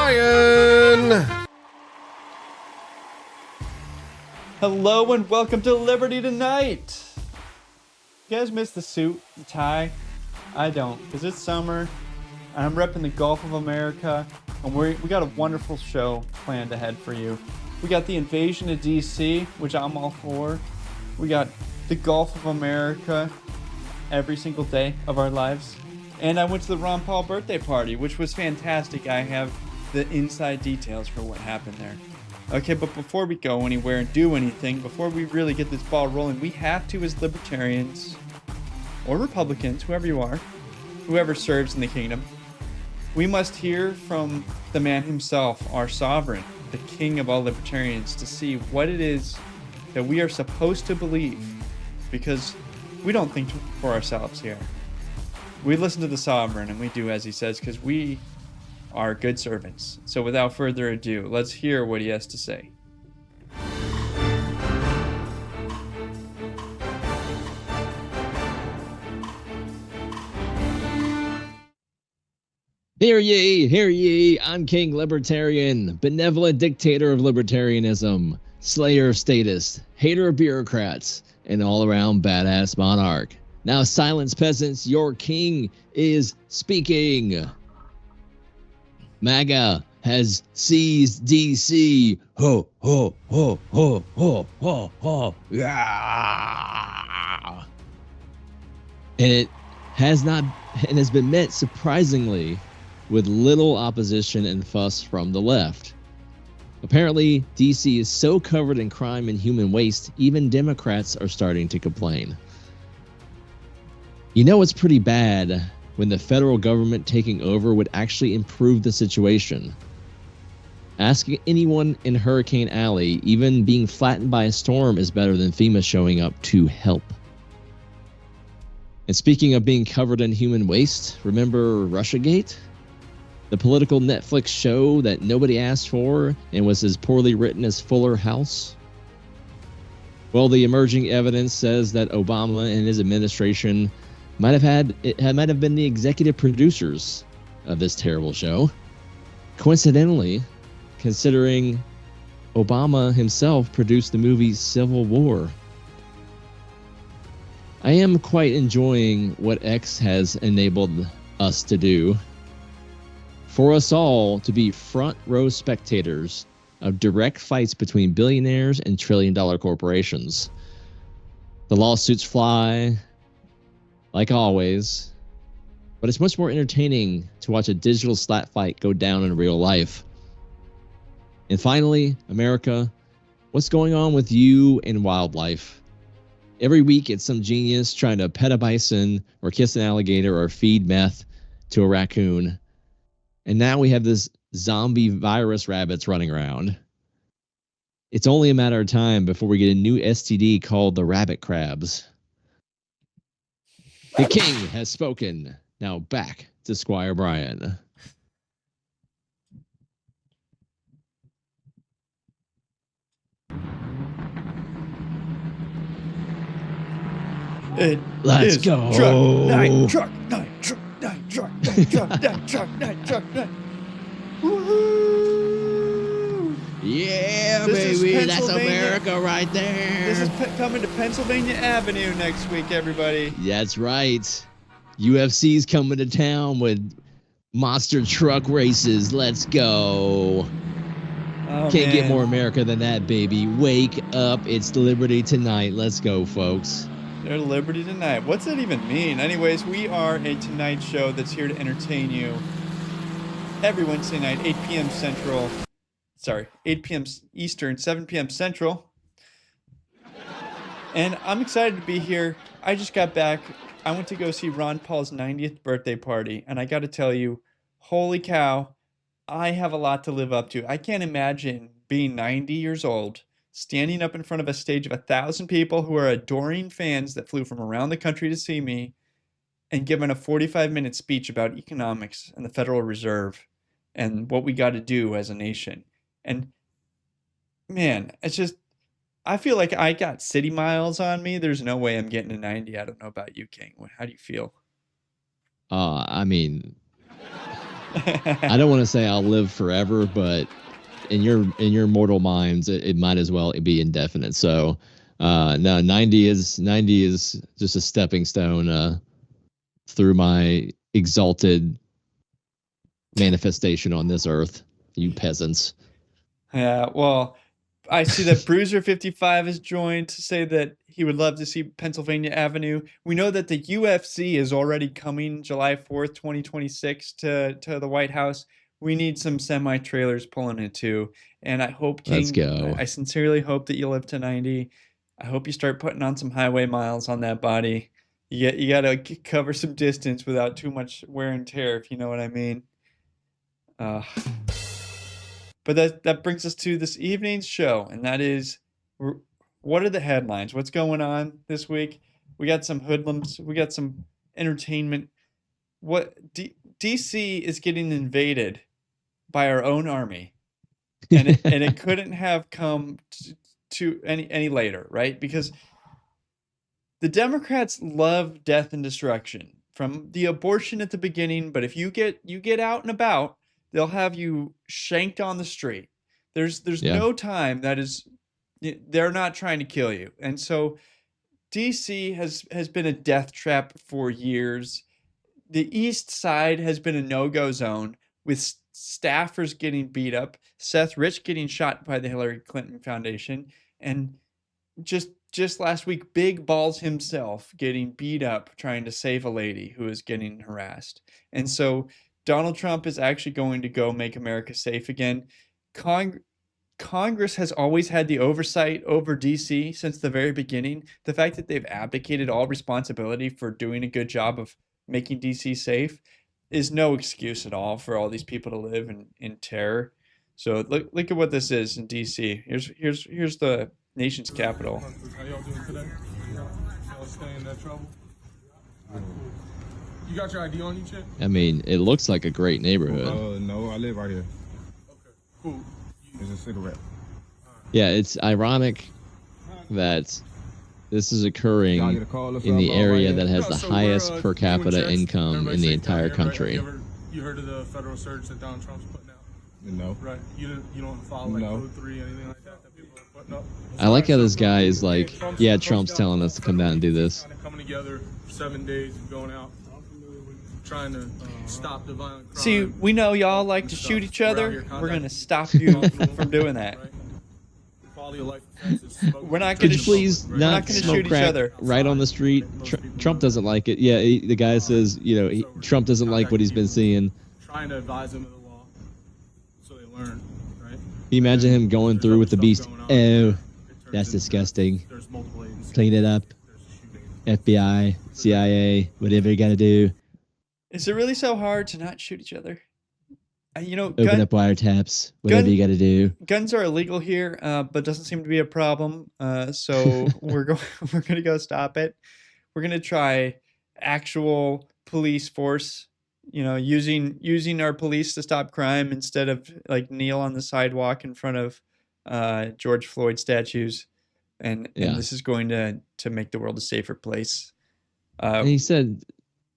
Brian. Hello and welcome to Liberty Tonight. You guys miss the suit, the tie? I don't, because it's summer and I'm repping the Gulf of America, and we got a wonderful show planned ahead for you. We got the invasion of DC, which I'm all for. We got the Gulf of America every single day of our lives. And I went to the Ron Paul birthday party, which was fantastic. I have the inside details for what happened there. Okay, but before we go anywhere and do anything, before we really get this ball rolling, we have to, as libertarians or Republicans, whoever you are, whoever serves in the kingdom, we must hear from the man himself, our sovereign, the king of all libertarians, to see what it is that we are supposed to believe, because we don't think for ourselves here. We listen to the sovereign and we do as he says, because we are good servants. So without further ado, let's hear what he has to say. Hear ye, I'm King Libertarian, benevolent dictator of libertarianism, slayer of statists, hater of bureaucrats, and all-around badass monarch. Now silence, peasants, your king is speaking. MAGA has seized DC. Ho, ho, ho, ho, ho, ho, ho, yeah. And it has been met surprisingly with little opposition and fuss from the left. Apparently, DC is so covered in crime and human waste, even Democrats are starting to complain. You know it's pretty bad when the federal government taking over would actually improve the situation. Ask anyone in Hurricane Alley, even being flattened by a storm is better than FEMA showing up to help. And speaking of being covered in human waste, remember Russiagate? The political Netflix show that nobody asked for and was as poorly written as Fuller House? Well, the emerging evidence says that Obama and his administration might have been the executive producers of this terrible show. Coincidentally, considering Obama himself produced the movie Civil War. I am quite enjoying what X has enabled us to do. For us all to be front row spectators of direct fights between billionaires and trillion-dollar corporations. The lawsuits fly, like always, but it's much more entertaining to watch a digital slat fight go down in real life. And finally, America, what's going on with you and wildlife? Every week it's some genius trying to pet a bison or kiss an alligator or feed meth to a raccoon. And now we have this zombie virus rabbits running around. It's only a matter of time before we get a new STD called the rabbit crabs. The king has spoken. Now back to Squire Brian. Let's go. Truck night. Woohoo! Yeah, This baby, that's America right there. This is coming to Pennsylvania Avenue next week, everybody. That's right. UFC's coming to town with monster truck races. Let's go. Oh, Can't get man. more America than that, baby. Wake up. It's Liberty Tonight. Let's go, folks. They're Liberty Tonight. What's that even mean? Anyways, we are a Tonight show that's here to entertain you every Wednesday night, 8 p.m. Central. Sorry, 8 p.m. Eastern, 7 p.m. Central. And I'm excited to be here. I just got back. I went to go see Ron Paul's 90th birthday party, and I got to tell you, holy cow, I have a lot to live up to. I can't imagine being 90 years old, standing up in front of a stage of 1,000 people who are adoring fans that flew from around the country to see me, and giving a 45-minute speech about economics and the Federal Reserve and what we got to do as a nation. And man, it's just, I feel like I got city miles on me. There's no way I'm getting to 90. I don't know about you, King. How do you feel? I mean, I don't want to say I'll live forever, but in your mortal minds, it might as well be indefinite. So, no, 90 is just a stepping stone through my exalted manifestation on this earth. You peasants. Yeah, well, I see that Bruiser55 has joined to say that he would love to see Pennsylvania Avenue. We know that the UFC is already coming July 4th, 2026 to the White House. We need some semi-trailers pulling it too. And I hope, Let's King, go. I sincerely hope that you live to 90. I hope you start putting on some highway miles on that body. You got to cover some distance without too much wear and tear, if you know what I mean. Uh, but that brings us to this evening's show, and that is, what are the headlines? What's going on this week? We got some hoodlums. We got some entertainment. DC is getting invaded by our own army, and it couldn't have come to any later, right? Because the Democrats love death and destruction from the abortion at the beginning, but if you get out and about, they'll have you shanked on the street. There's Yeah. no time that is they're not trying to kill you. And so DC has been a death trap for years. The East Side has been a no-go zone with staffers getting beat up, Seth Rich getting shot by the Hillary Clinton Foundation, and just last week, Big Balls himself getting beat up trying to save a lady who is getting harassed. And so Donald Trump is actually going to go make America safe again. Congress has always had the oversight over DC since the very beginning. The fact that they've abdicated all responsibility for doing a good job of making DC safe is no excuse at all for all these people to live in terror. So look at what this is in DC. Here's the nation's capital. How y'all doing today? Y'all staying in that trouble? You got your ID on you, Chip? I mean, it looks like a great neighborhood. No, I live right here. Okay, cool. It's a cigarette. Yeah, it's ironic that this is occurring in the area that has the highest per capita income in the entire country. You heard of the federal surge that Donald Trump's putting out? No. Right. You don't follow like Code 3, anything like that people are putting up? I like how this guy is like, yeah, Trump's telling us to come down and do this. Kind of coming together 7 days and going out, trying to stop the violent crime. See, we know y'all like to shoot each other. We're gonna stop you from doing that. Quality of life offenses. We're not Could gonna you please we're not gonna smoke shoot each crack other. right on the street? Trump doesn't like it. Yeah, the guy says, Trump doesn't like what he's been seeing. Trying to advise them of the law so they learn, right? Can you imagine him going through with the beast? Oh, that's disgusting. There's multiple agencies. Clean it up. FBI, CIA, whatever you gotta do. Is it really so hard to not shoot each other? Open up wiretaps, whatever you gotta do. Guns are illegal here, but doesn't seem to be a problem. So we're gonna go stop it. We're gonna try actual police force. Using our police to stop crime instead of like kneel on the sidewalk in front of George Floyd statues, and this is going to make the world a safer place. And he said,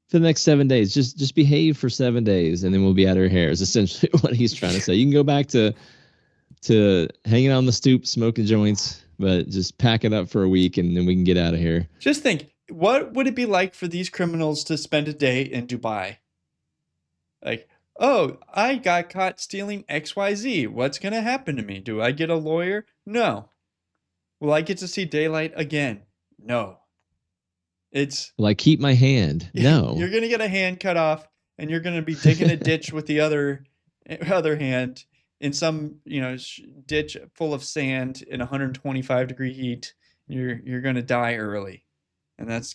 for the next 7 days, just behave for 7 days, and then we'll be out of our hair. Is essentially what he's trying to say. You can go back to hanging on the stoop, smoking joints, but just pack it up for a week, and then we can get out of here. Just think, what would it be like for these criminals to spend a day in Dubai? Like, oh, I got caught stealing XYZ. What's going to happen to me? Do I get a lawyer? No. Will I get to see daylight again? No. Will I keep my hand? No. You're going to get a hand cut off, and you're going to be digging a ditch with the other hand in some, ditch full of sand in 125-degree heat. You're going to die early. And that's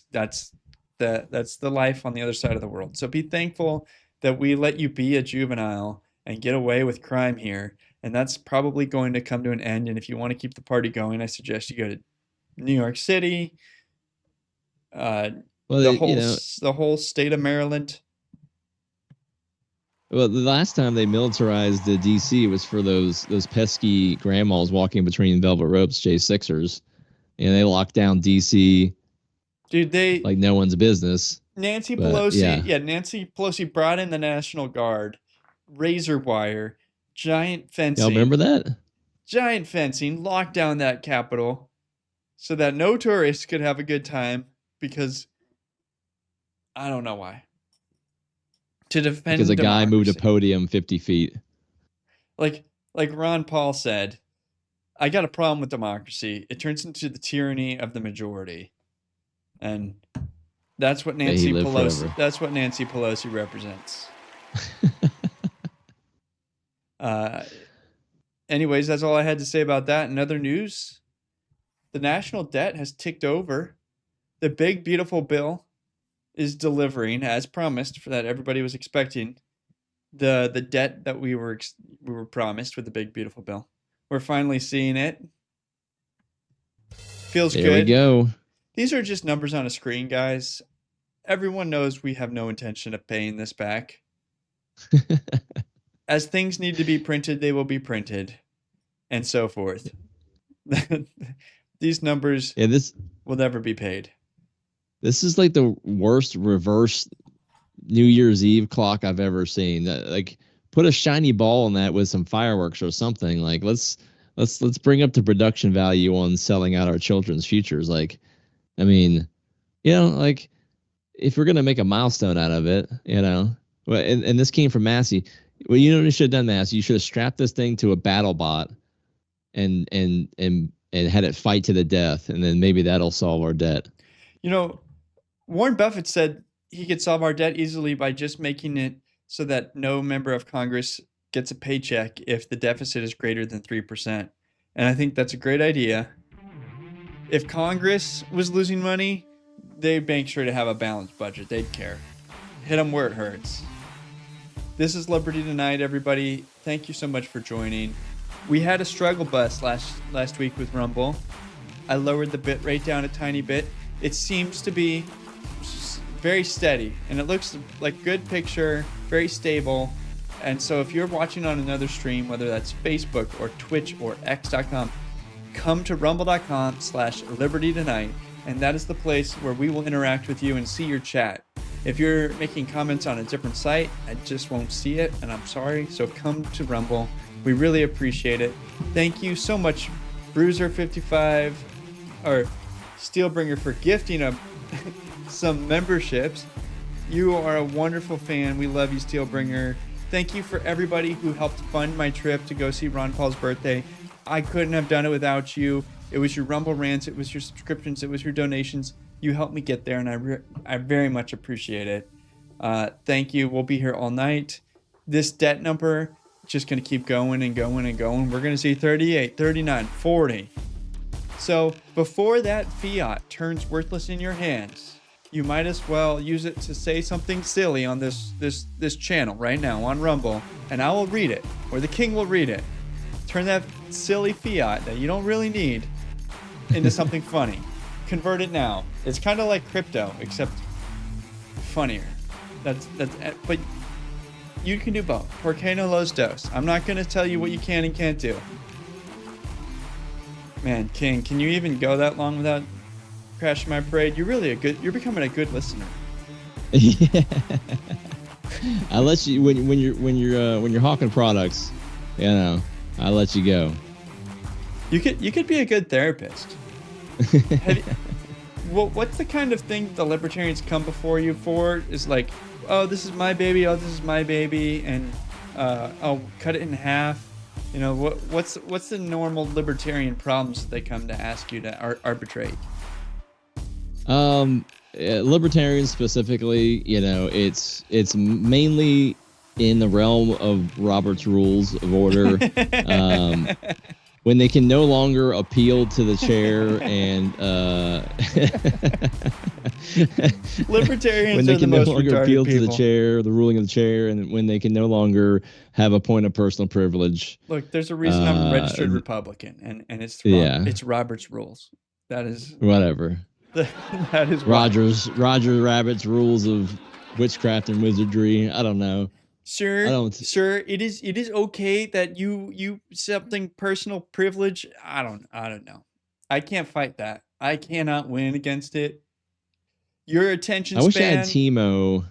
the life on the other side of the world. So be thankful that we let you be a juvenile and get away with crime here. And that's probably going to come to an end. And if you want to keep the party going, I suggest you go to New York City, the whole state of Maryland. Well, the last time they militarized the DC was for those pesky grandmas walking between velvet ropes, J6ers, and they locked down DC. Dude, like no one's business. Nancy Pelosi, Nancy Pelosi brought in the National Guard razor wire, giant fencing. Y'all remember that? Giant fencing, locked down that Capitol so that no tourists could have a good time because I don't know why. To defend Because a guy moved a democracy. podium 50 feet. Like Ron Paul said, I got a problem with democracy. It turns into the tyranny of the majority. And that's what Nancy Pelosi represents. Anyways, that's all I had to say about that. In other news, the national debt has ticked over. The big, beautiful bill is delivering, as promised, for that everybody was expecting. The debt that we were promised with the big, beautiful bill. We're finally seeing it. Feels good. There we go. These are just numbers on a screen, guys. Everyone knows we have no intention of paying this back. As things need to be printed, they will be printed, and so forth. These numbers will never be paid. This is like the worst reverse New Year's Eve clock I've ever seen. Like, put a shiny ball on that with some fireworks or something. Like, let's bring up the production value on selling out our children's futures. Like, I mean, like, if we're gonna make a milestone out of it, well, and this came from Massey. Well, you know what you should have done, Massey? You should have strapped this thing to a battle bot and had it fight to the death, and then maybe that'll solve our debt. Warren Buffett said he could solve our debt easily by just making it so that no member of Congress gets a paycheck if the deficit is greater than 3%. And I think that's a great idea. If Congress was losing money, they'd make sure to have a balanced budget. They'd care. Hit them where it hurts. This is Liberty Tonight, everybody. Thank you so much for joining. We had a struggle bus last week with Rumble. I lowered the bit rate down a tiny bit. It seems to be very steady, and it looks like good picture, very stable. And so if you're watching on another stream, whether that's Facebook or Twitch or X.com, come to rumble.com/libertytonight, and that is the place where we will interact with you and see your chat. If you're making comments on a different site, I just won't see it, and I'm sorry. So come to Rumble. We really appreciate it. Thank you so much, Bruiser55 or Steelbringer, for gifting some memberships. You are a wonderful fan. We love you, Steelbringer. Thank you for everybody who helped fund my trip to go see Ron Paul's birthday. I couldn't have done it without you. It was your Rumble rants, it was your subscriptions, it was your donations. You helped me get there, and I very much appreciate it. Thank you. We'll be here all night. This debt number just going to keep going and going and going. We're going to see 38, 39, 40. So before that fiat turns worthless in your hands, you might as well use it to say something silly on this channel right now on Rumble, and I will read it, or the king will read it. Turn that silly fiat that you don't really need into something funny. Convert it now. It's kind of like crypto, except funnier. But you can do both. Porque no los dos. I'm not going to tell you what you can and can't do. Man, King, can you even go that long without crashing my parade? You're becoming a good listener. Yeah. I let you when you're hawking products, I let you go. You could be a good therapist. What's the kind of thing the libertarians come before you for? Is like, oh, this is my baby, oh, this is my baby, and I'll cut it in half. What's the normal libertarian problems they come to ask you to arbitrate? Libertarians specifically, it's mainly in the realm of Robert's Rules of Order. When they can no longer appeal to the chair and libertarians when they are can the no most longer retarded appeal people. to the chair, the ruling of the chair, and when they can no longer have a point of personal privilege. Look, there's a reason I'm a registered Republican, and it's it's Robert's Rules. That is whatever. That is Roger Rabbit's rules of witchcraft and wizardry. I don't know. Sir, it is okay that you something personal privilege. I don't know. I can't fight that. I cannot win against it. Your attention span. I wish I had Timo.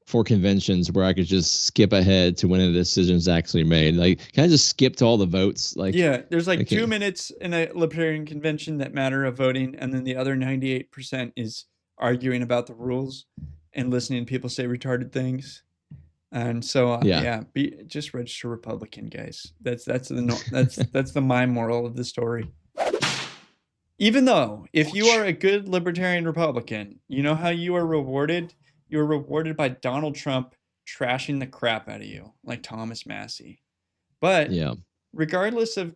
for conventions where I could just skip ahead to when a decision's actually made. Like, can I just skip to all the votes? Like, yeah, there's like okay. 2 minutes in a Libertarian convention that matter of voting, and then the other 98% is arguing about the rules and listening to people say retarded things. And so, Yeah. just register Republican, guys. That's the my moral of the story. Even though, if you are a good Libertarian Republican, you know how you are rewarded? You are rewarded by Donald Trump trashing the crap out of you, like Thomas Massey. But Yeah. regardless of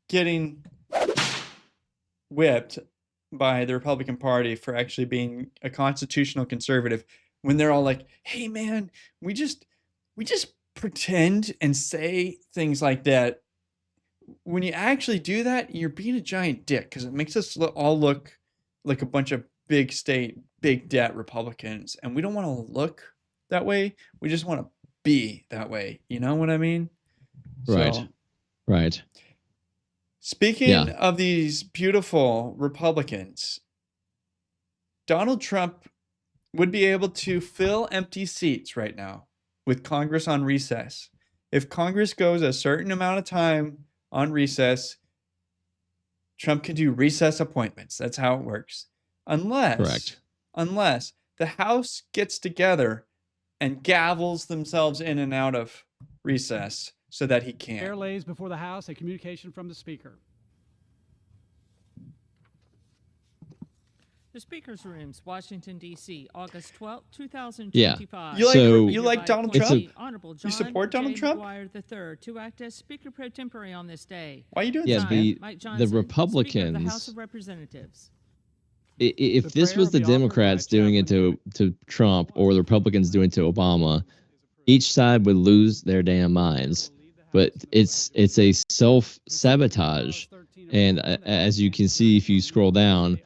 getting whipped by the Republican Party for actually being a constitutional conservative, when they're all like, "Hey, man, we just pretend and say things like that." When you actually do that, you're being a giant dick because it makes us all look like a bunch of big state, big debt Republicans, and we don't want to look that way. We just want to be that way. You know what I mean? Right. So, Right. speaking of these beautiful Republicans, Donald Trump would be able to fill empty seats right now with Congress on recess. If Congress goes a certain amount of time on recess, Trump can do recess appointments. That's how it works. Unless the House gets together and gavels themselves in and out of recess so that he can. Chair lays before the House a communication from the Speaker. The Speaker's Rooms, Washington, D.C., August 12, 2025. Yeah. You like Donald Trump? You support Donald Trump? III to act as Speaker pro tempore on this day. Why are you doing Yeah, that? the Republicans. Speaker of the House of Representatives. If this was the Democrats doing it to Trump or the Republicans doing it to Obama, each side would lose their damn minds. But it's a self-sabotage. And as you can see, if you scroll down,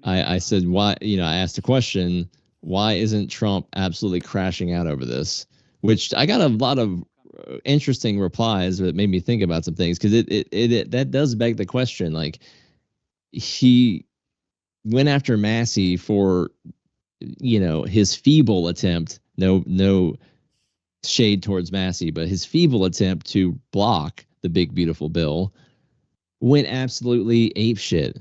I said, why, I asked a question, why isn't Trump absolutely crashing out over this? Which I got a lot of interesting replies that made me think about some things, because that does beg the question. Like, he went after Massey for, his feeble attempt, no shade towards Massey, but his feeble attempt to block the big, beautiful bill went absolutely apeshit.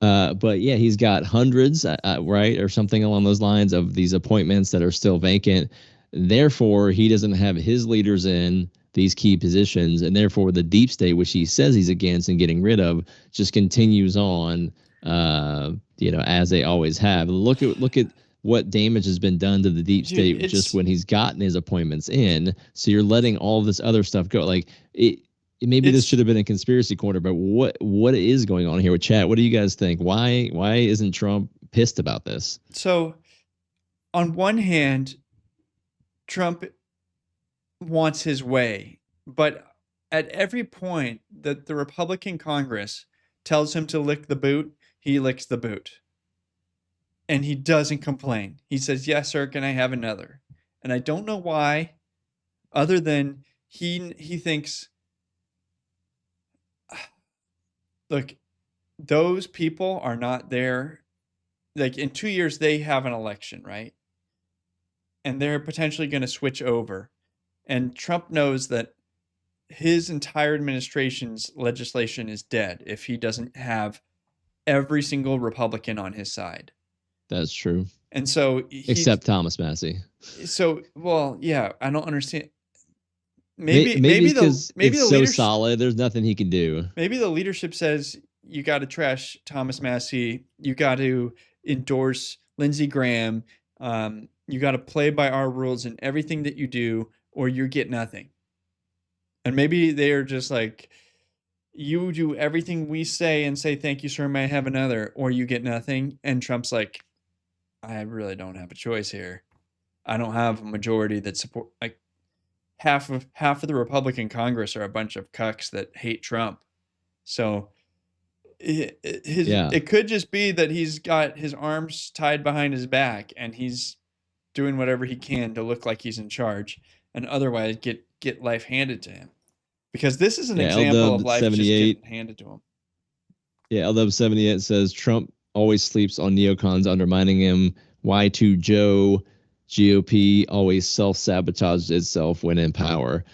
But yeah, he's got hundreds, right, or something along those lines of these appointments that are still vacant. Therefore, he doesn't have his leaders in these key positions, and therefore the deep state, which he says he's against and getting rid of, just continues on, as they always have. Look at what damage has been done to the deep state just when he's gotten his appointments in. So you're letting all this other stuff go. Like maybe this should have been a conspiracy corner, but what is going on here with chat? What do you guys think? Why isn't Trump pissed about this? So, on one hand, Trump wants his way, but at every point that the Republican Congress tells him to lick the boot, he licks the boot. And he doesn't complain. He says, "Yes, sir, can I have another?" And I don't know why, other than he thinks, look, those people are not there. Like, in 2 years, they have an election, right? And they're potentially going to switch over. And Trump knows that his entire administration's legislation is dead if he doesn't have every single Republican on his side. That's true. And so except Thomas Massey. So, well, yeah, I don't understand. Maybe because it's so solid, there's nothing he can do. Maybe the leadership says you got to trash Thomas Massey, you got to endorse Lindsey Graham, you got to play by our rules in everything that you do, or you get nothing. And maybe they're just like, you do everything we say and say, "Thank you, sir, may I have another?" or you get nothing. And Trump's like, I really don't have a choice here. I don't have a majority that support, like, half of the Republican Congress are a bunch of cucks that hate Trump. So it could just be that he's got his arms tied behind his back and he's doing whatever he can to look like he's in charge, and otherwise get life handed to him. Because this is an example of life just getting handed to him. Yeah, LW78 says Trump always sleeps on neocons undermining him. Y2 Joe GOP always self-sabotages itself when in power.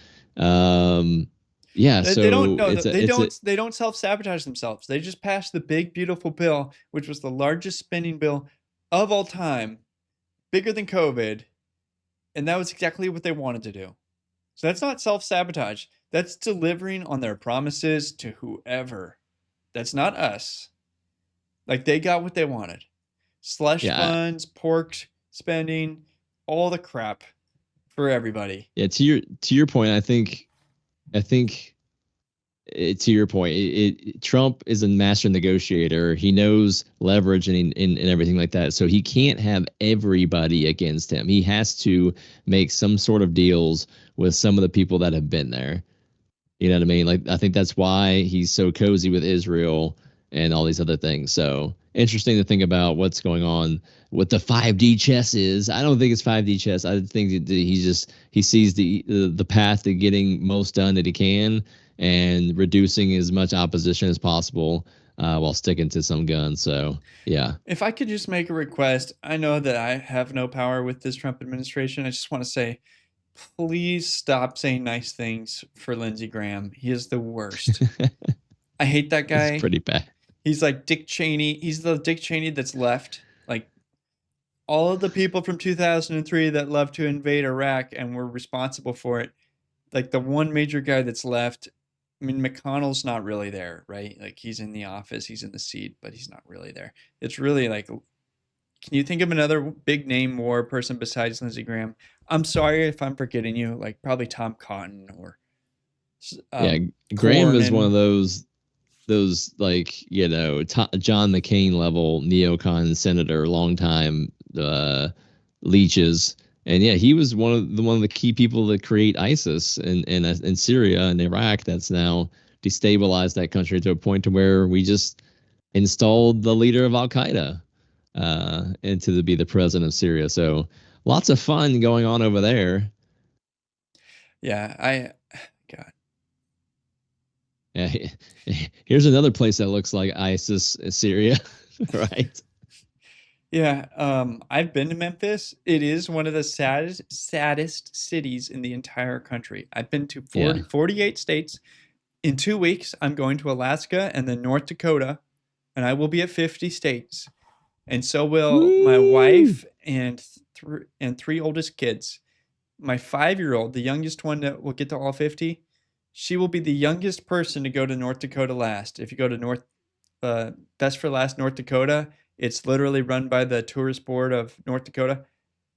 Yeah, so They don't. No, it's a, they it's a, don't. They don't self-sabotage themselves. They just passed the big beautiful bill, which was the largest spending bill of all time, bigger than COVID, and that was exactly what they wanted to do. So that's not self-sabotage. That's delivering on their promises to whoever. That's not us. Like, they got what they wanted. Slush funds, pork spending, all the crap for everybody. Yeah, to your point, I think to your point, Trump is a master negotiator. He knows leverage and everything like that. So he can't have everybody against him. He has to make some sort of deals with some of the people that have been there. You know what I mean? Like, I think that's why he's so cozy with Israel and all these other things. So interesting to think about what's going on with the 5D chess is. I don't think it's 5D chess. I think that he sees the path to getting most done that he can and reducing as much opposition as possible while sticking to some guns. So yeah. If I could just make a request, I know that I have no power with this Trump administration. I just want to say, please stop saying nice things for Lindsey Graham. He is the worst. I hate that guy. It's pretty bad. He's like Dick Cheney. He's the Dick Cheney that's left. Like, all of the people from 2003 that loved to invade Iraq and were responsible for it. Like, the one major guy that's left. I mean, McConnell's not really there, right? Like, he's in the office, he's in the seat, but he's not really there. It's really like, can you think of another big name war person besides Lindsey Graham? I'm sorry if I'm forgetting you. Like, probably Tom Cotton or Graham is Cornyn. one of those like, you know, John McCain level neocon senator, longtime leeches, and yeah, he was one of the key people that create ISIS in Syria and Iraq. That's now destabilized that country to a point to where we just installed the leader of Al Qaeda and to be the president of Syria. So lots of fun going on over there. Yeah, God. Yeah, here's another place that looks like ISIS, Syria, right? Yeah, I've been to Memphis. It is one of the saddest cities in the entire country. I've been to 48 states. In 2 weeks, I'm going to Alaska and then North Dakota, and I will be at 50 states. And so will my wife and three oldest kids. My 5-year-old, the youngest one that will get to all 50, she will be the youngest person to go to North Dakota last. If you go to Best for Last North Dakota, it's literally run by the Tourist Board of North Dakota.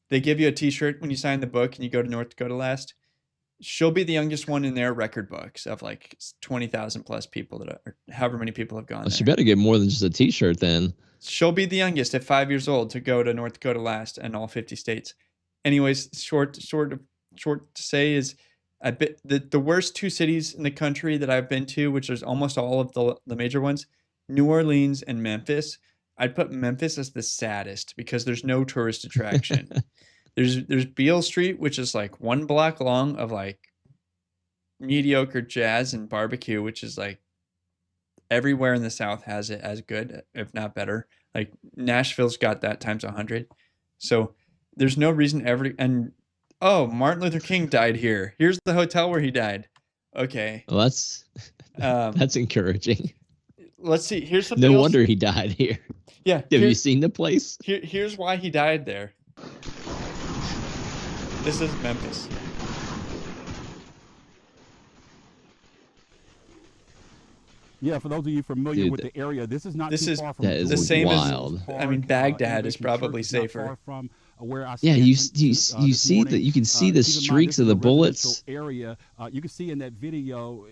They give you a t-shirt when you sign the book and you go to North Dakota last. She'll be the youngest one in their record books of like 20,000 plus people or however many people have gone Well, there. she better get more than just a t-shirt then. She'll be the youngest at 5 years old to go to North Dakota last and all 50 states. Anyways, short to say is the worst 2 cities in the country that I've been to, which is almost all of the major ones, New Orleans and Memphis. I'd put Memphis as the saddest because there's no tourist attraction. There's Beale Street, which is like 1 block long of like mediocre jazz and barbecue, which is like everywhere in the South has it as good, if not better. Like Nashville's got that times 100. So there's no reason Martin Luther King died here. Here's the hotel where he died. Okay. Well, that's encouraging. Let's see. Here's something No else. wonder he died here. Yeah. Have you seen the place? Here's why he died there. This is Memphis. Yeah, for those of you familiar with the area, this is not too far from that the is same wild. as Baghdad is probably safer. Yeah, you see that you can see the streaks of the bullets. Area, you can see in that video.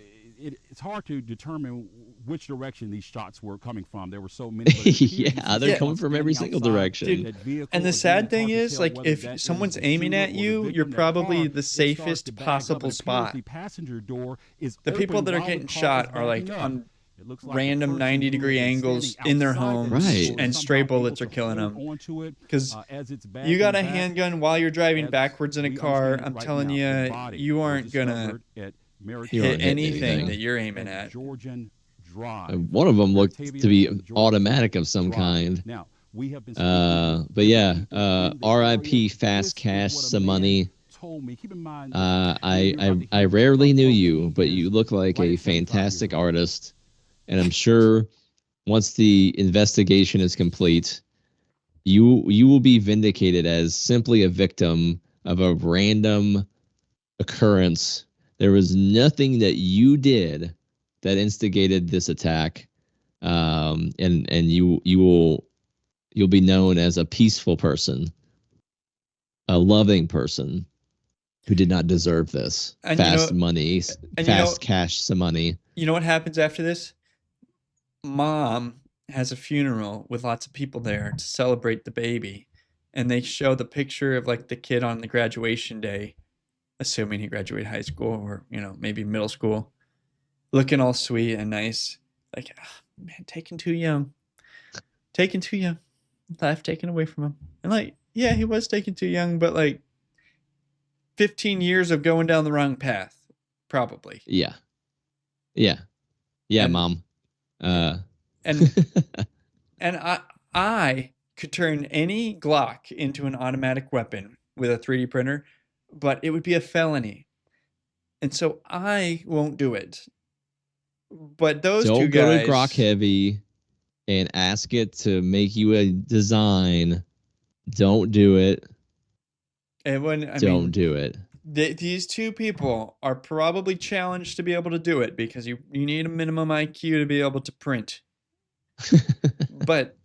It's hard to determine which direction these shots were coming from. There were so many. Yeah, they're coming from every single direction. Dude, and the sad thing is, like, if someone's aiming at you, you're probably the safest possible spot. The people that are getting shot are like on random 90-degree angles in their homes, right? And stray bullets are killing them. Because you got a handgun while you're driving backwards in a car. I'm telling you, you aren't gonna hit anything that you're aiming at. One of them looked to be automatic of some kind. Now, We have been but yeah, in the RIP area. Fast This Cash is what a some man money. told me. Keep in mind, man, I you're about to I hear rarely from knew folks that you, he but is you look like right a at 75 years fantastic old. artist, and I'm sure once the investigation is complete, you will be vindicated as simply a victim of a random occurrence. There was nothing that you did that instigated this attack, and you'll be known as a peaceful person, a loving person who did not deserve this. And Fast money, and fast cash some money. you know what happens after this? Mom has a funeral with lots of people there to celebrate the baby, and they show the picture of like the kid on the graduation day, assuming he graduated high school or maybe middle school, looking all sweet and nice. Like, man, taken too young, life taken away from him. And like, yeah, he was taken too young, but like 15 years of going down the wrong path, probably. Yeah, yeah, And mom. Uh, and and I could turn any Glock into an automatic weapon with a 3D printer, but it would be a felony. And so I won't do it. But those two don't go to guys, Grok Heavy and ask it to make you a design. Don't do it. and when I Don't mean, do it. these two people are probably challenged to be able to do it because you need a minimum IQ to be able to print. But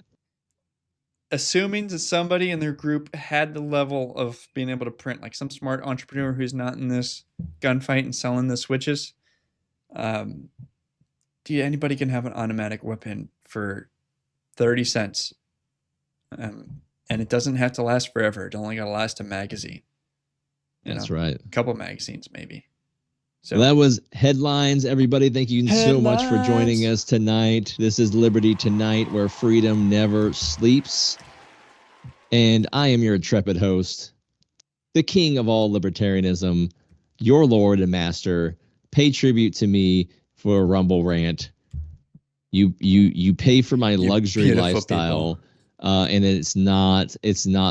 assuming that somebody in their group had the level of being able to print, like some smart entrepreneur who's not in this gunfight and selling the switches, anybody can have an automatic weapon for 30 cents. And it doesn't have to last forever. It only got to last a magazine. That's right. A couple magazines, maybe. So Well, that was headlines. Everybody, thank you so much for joining us tonight. This is Liberty Tonight, where freedom never sleeps. And I am your intrepid host, the king of all libertarianism, your lord and master. Pay tribute to me for a Rumble rant. You pay for my luxury lifestyle, and it's not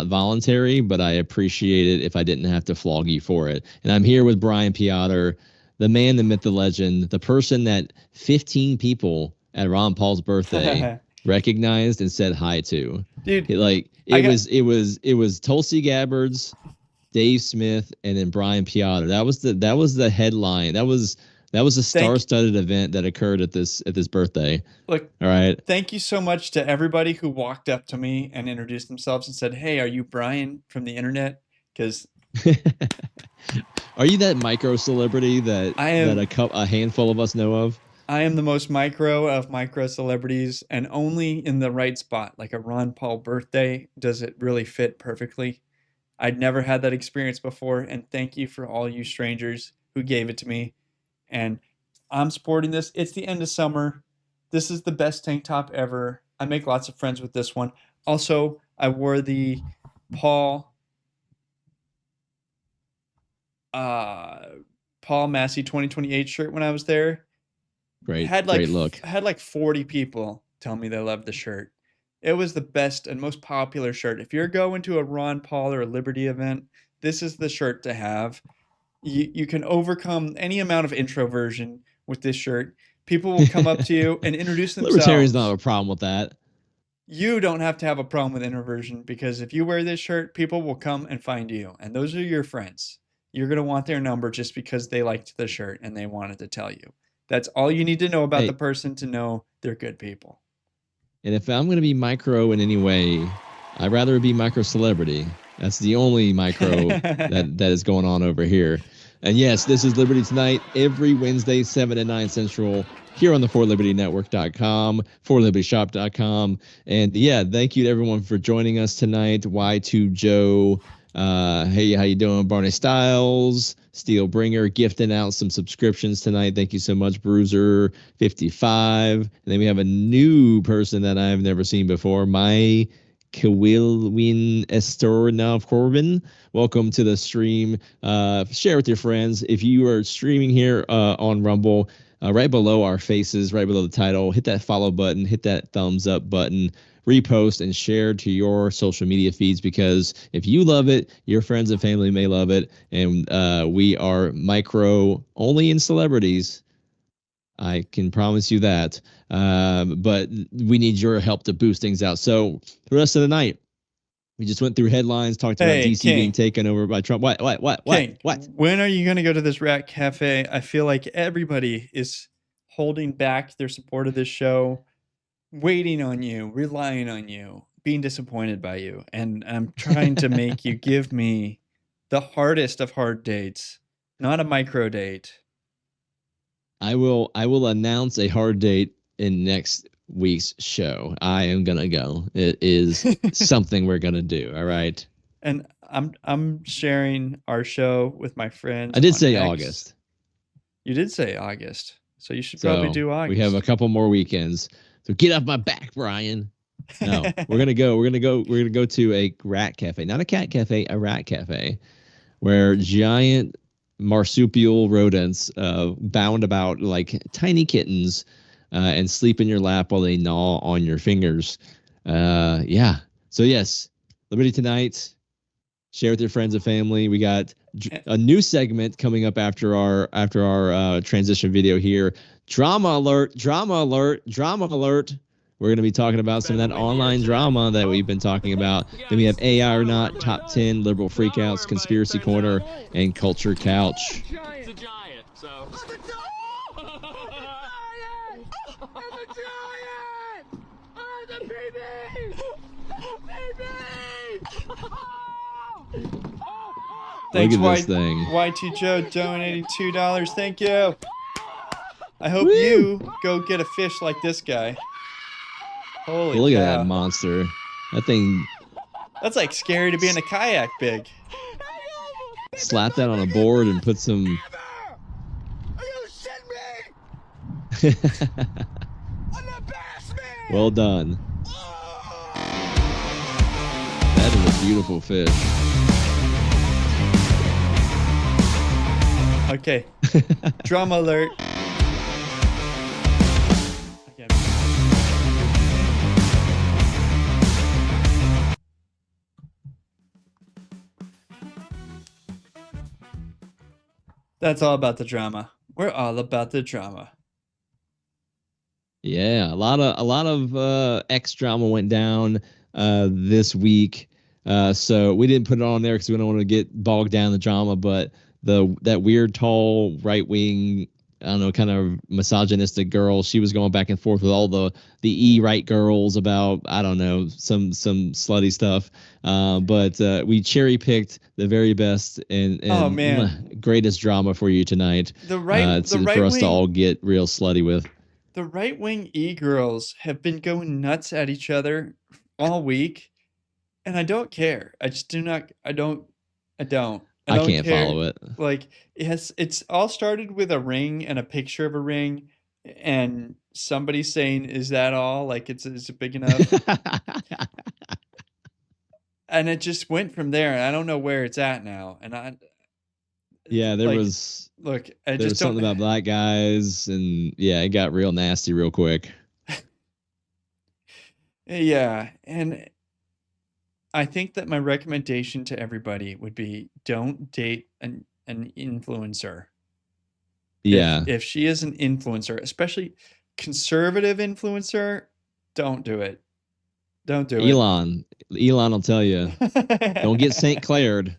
voluntary, but I appreciate it if I didn't have to flog you for it. And I'm here with Brian Peotter, the man, the myth, the legend, the person that 15 people at Ron Paul's birthday recognized and said hi to. Dude, it was Tulsi Gabbard's, Dave Smith, and then Brian Peotter. That was the headline. That was a star-studded event that occurred at this birthday. Look, all right. Thank you so much to everybody who walked up to me and introduced themselves and said, "Hey, are you Brian from the internet?" Because are you that micro celebrity that a handful of us know of? I am the most micro of micro celebrities, and only in the right spot, like a Ron Paul birthday, does it really fit perfectly. I'd never had that experience before, and thank you for all you strangers who gave it to me. And I'm sporting this. It's the end of summer. This is the best tank top ever. I make lots of friends with this one. Also, I wore the Paul Massey 2028 shirt when I was there. Great look. Had like 40 people tell me they loved the shirt. It was the best and most popular shirt. If you're going to a Ron Paul or a Liberty event, this is the shirt to have. You can overcome any amount of introversion with this shirt. People will come up to you and introduce themselves. Libertarians don't have a problem with that. You don't have to have a problem with introversion, because if you wear this shirt, people will come and find you, and those are your friends. You're going to want their number just because they liked the shirt and they wanted to tell you. That's all you need to know about the person to know they're good people. And if I'm going to be micro in any way, I'd rather be micro celebrity. That's the only micro that is going on over here. And yes, this is Liberty Tonight every Wednesday, 7 to 9 Central, here on the ForLibertyNetwork.com, ForLibertyShop.com. And yeah, thank you to everyone for joining us tonight. Y2 Joe, hey, how you doing? Barney Styles, Steel Bringer, gifting out some subscriptions tonight. Thank you so much, Bruiser 55. And then we have a new person that I've never seen before, my Kewilwin Estornov Corbin. Welcome to the stream. Share with your friends. If you are streaming here on Rumble, right below our faces, right below the title. Hit that follow button, hit that thumbs up button, repost and share to your social media feeds, because if you love it, your friends and family may love it. And we are micro only in celebrities. I can promise you that. But we need your help to boost things out. So the rest of the night, we just went through headlines, talked about Hey, DC being King. taken over by Trump. What? King, What? when are you going to go to this Rat Cafe? I feel like everybody is holding back their support of this show, waiting on you, relying on you, being disappointed by you. And I'm trying to make you give me the hardest of hard dates, not a micro date. I will announce a hard date in next week's show. I am gonna go. It is something we're gonna do. All right. And I'm sharing our show with my friends. I did on say X. August. You did say August, so you should probably do August. We have a couple more weekends. So get off my back, Brian. No, we're gonna go. We're gonna go to a rat cafe, not a cat cafe, a rat cafe, where giant marsupial rodents bound about like tiny kittens and sleep in your lap while they gnaw on your fingers. Yeah. So yes, Liberty Tonight. Share with your friends and family. We got a new segment coming up after our transition video here. Drama alert! Drama alert! Drama alert! We're going to be talking about some of that online drama that we've been talking about. Then we have AI or not, top 10, liberal freakouts, conspiracy corner, and culture couch. It's a giant, so. I'm a giant! I'm a giant! I'm the baby! Baby! Thanks, Look at this thing. YT Joe donating $2. Thank you. I hope you go get a fish like this guy. Holy Look cow. at that monster. That thing. That's like scary to be in a kayak big. Slap that on a board and put some. Are you shitting me? I'm the best man! Well done. That is a beautiful fish. Okay. Drama alert. Okay. That's all about the drama. We're all about the drama. Yeah, a lot of X drama went down this week. So we didn't put it on there because we don't want to get bogged down in the drama, but that weird tall right wing, I don't know, kind of misogynistic girl, she was going back and forth with all the E-right girls about, I don't know, some slutty stuff. But we cherry picked the very best and Oh, man. greatest drama for you tonight. The right for us wing, to all get real slutty with. The right wing e-girls have been going nuts at each other all week, and I don't care. I just do not. I don't I can't care. follow it. Like it's all started with a ring and a picture of a ring, and somebody saying, "Is that all? Like, is it big enough?" And it just went from there. And I don't know where it's at now. And yeah, there like, was. Look, There was something about black guys, and yeah, it got real nasty real quick. Yeah, and I think that my recommendation to everybody would be don't date an influencer. Yeah. If she is an influencer, especially conservative influencer, don't do it. Don't do it. Elon will tell you, don't get St. Claired.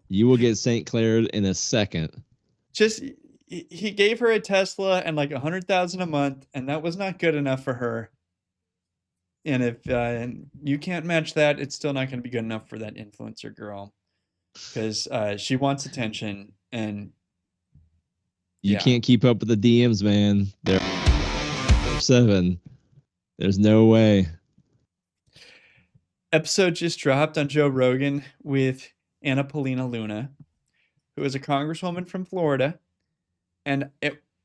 You will get St. Claired in a second. Just he gave her a Tesla and like 100,000 a month, and that was not good enough for her. And if you can't match that, it's still not going to be good enough for that influencer girl, because she wants attention, and you can't keep up with the DMs, man. They're 7. There's no way. Episode just dropped on Joe Rogan with Anna Paulina Luna, who is a congresswoman from Florida. And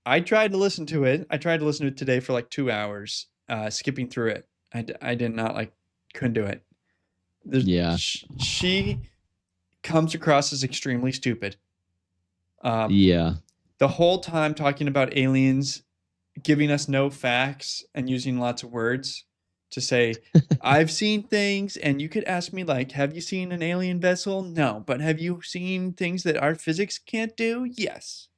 I tried to listen to it. I tried to listen to it today for like 2 hours, skipping through it. I did not couldn't do it. Yeah. She comes across as extremely stupid. Yeah. The whole time talking about aliens giving us no facts and using lots of words to say, I've seen things, and you could ask me, like, have you seen an alien vessel? No. But have you seen things that our physics can't do? Yes.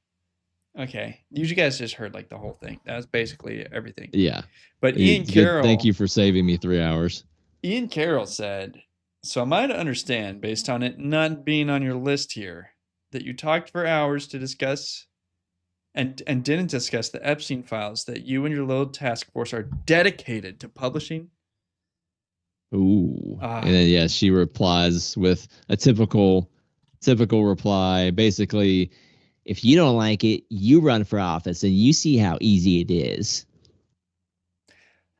Okay. You guys just heard, like, the whole thing. That was basically everything. Yeah. But Ian Carroll... Thank you for saving me 3 hours. Ian Carroll said, so am I to understand, based on it not being on your list here, that you talked for hours to discuss and didn't discuss the Epstein files, that you and your little task force are dedicated to publishing? Ooh. And then, yeah, she replies with a typical reply. Basically, if you don't like it, you run for office and you see how easy it is.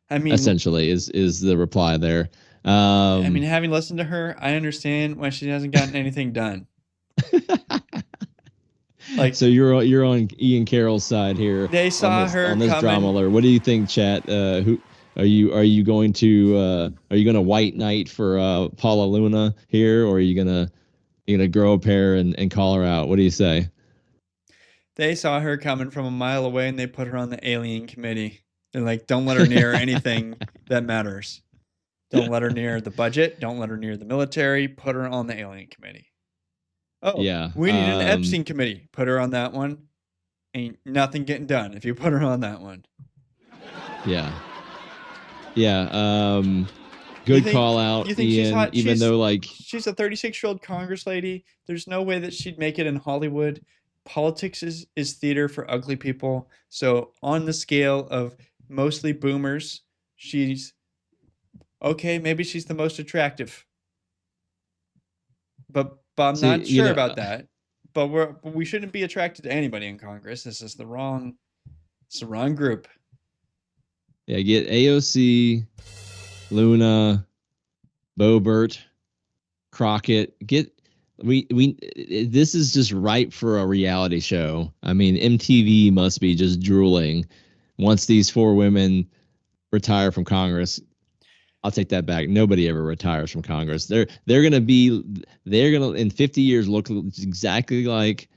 I mean, essentially is the reply there. I mean, having listened to her, I understand why she hasn't gotten anything done. Like, so you're on Ian Carroll's side here. They saw her on this coming. drama alert. What do you think, chat? Who are you going to white knight for Paula Luna here, or are you gonna grow a pair and call her out? What do you say? They saw her coming from a mile away, and they put her on the alien committee. They're like, don't let her near anything that matters. Don't let her near the budget. Don't let her near the military. Put her on the alien committee. Oh, yeah. We need an Epstein committee. Put her on that one. Ain't nothing getting done if you put her on that one. Yeah. Yeah. Good call out, you think Ian. she's hot? Even though, like, she's a 36-year-old Congress lady. There's no way that she'd make it in Hollywood. Politics is theater for ugly people. So on the scale of mostly boomers, she's okay. Maybe she's the most attractive, but I'm not sure about that. But we shouldn't be attracted to anybody in Congress. This is the wrong group. Yeah, get AOC, Luna, Boebert, Crockett. This is just ripe for a reality show. I mean, MTV must be just drooling once these 4 women retire from Congress. I'll take that back. Nobody ever retires from Congress. They're gonna in 50 years look exactly like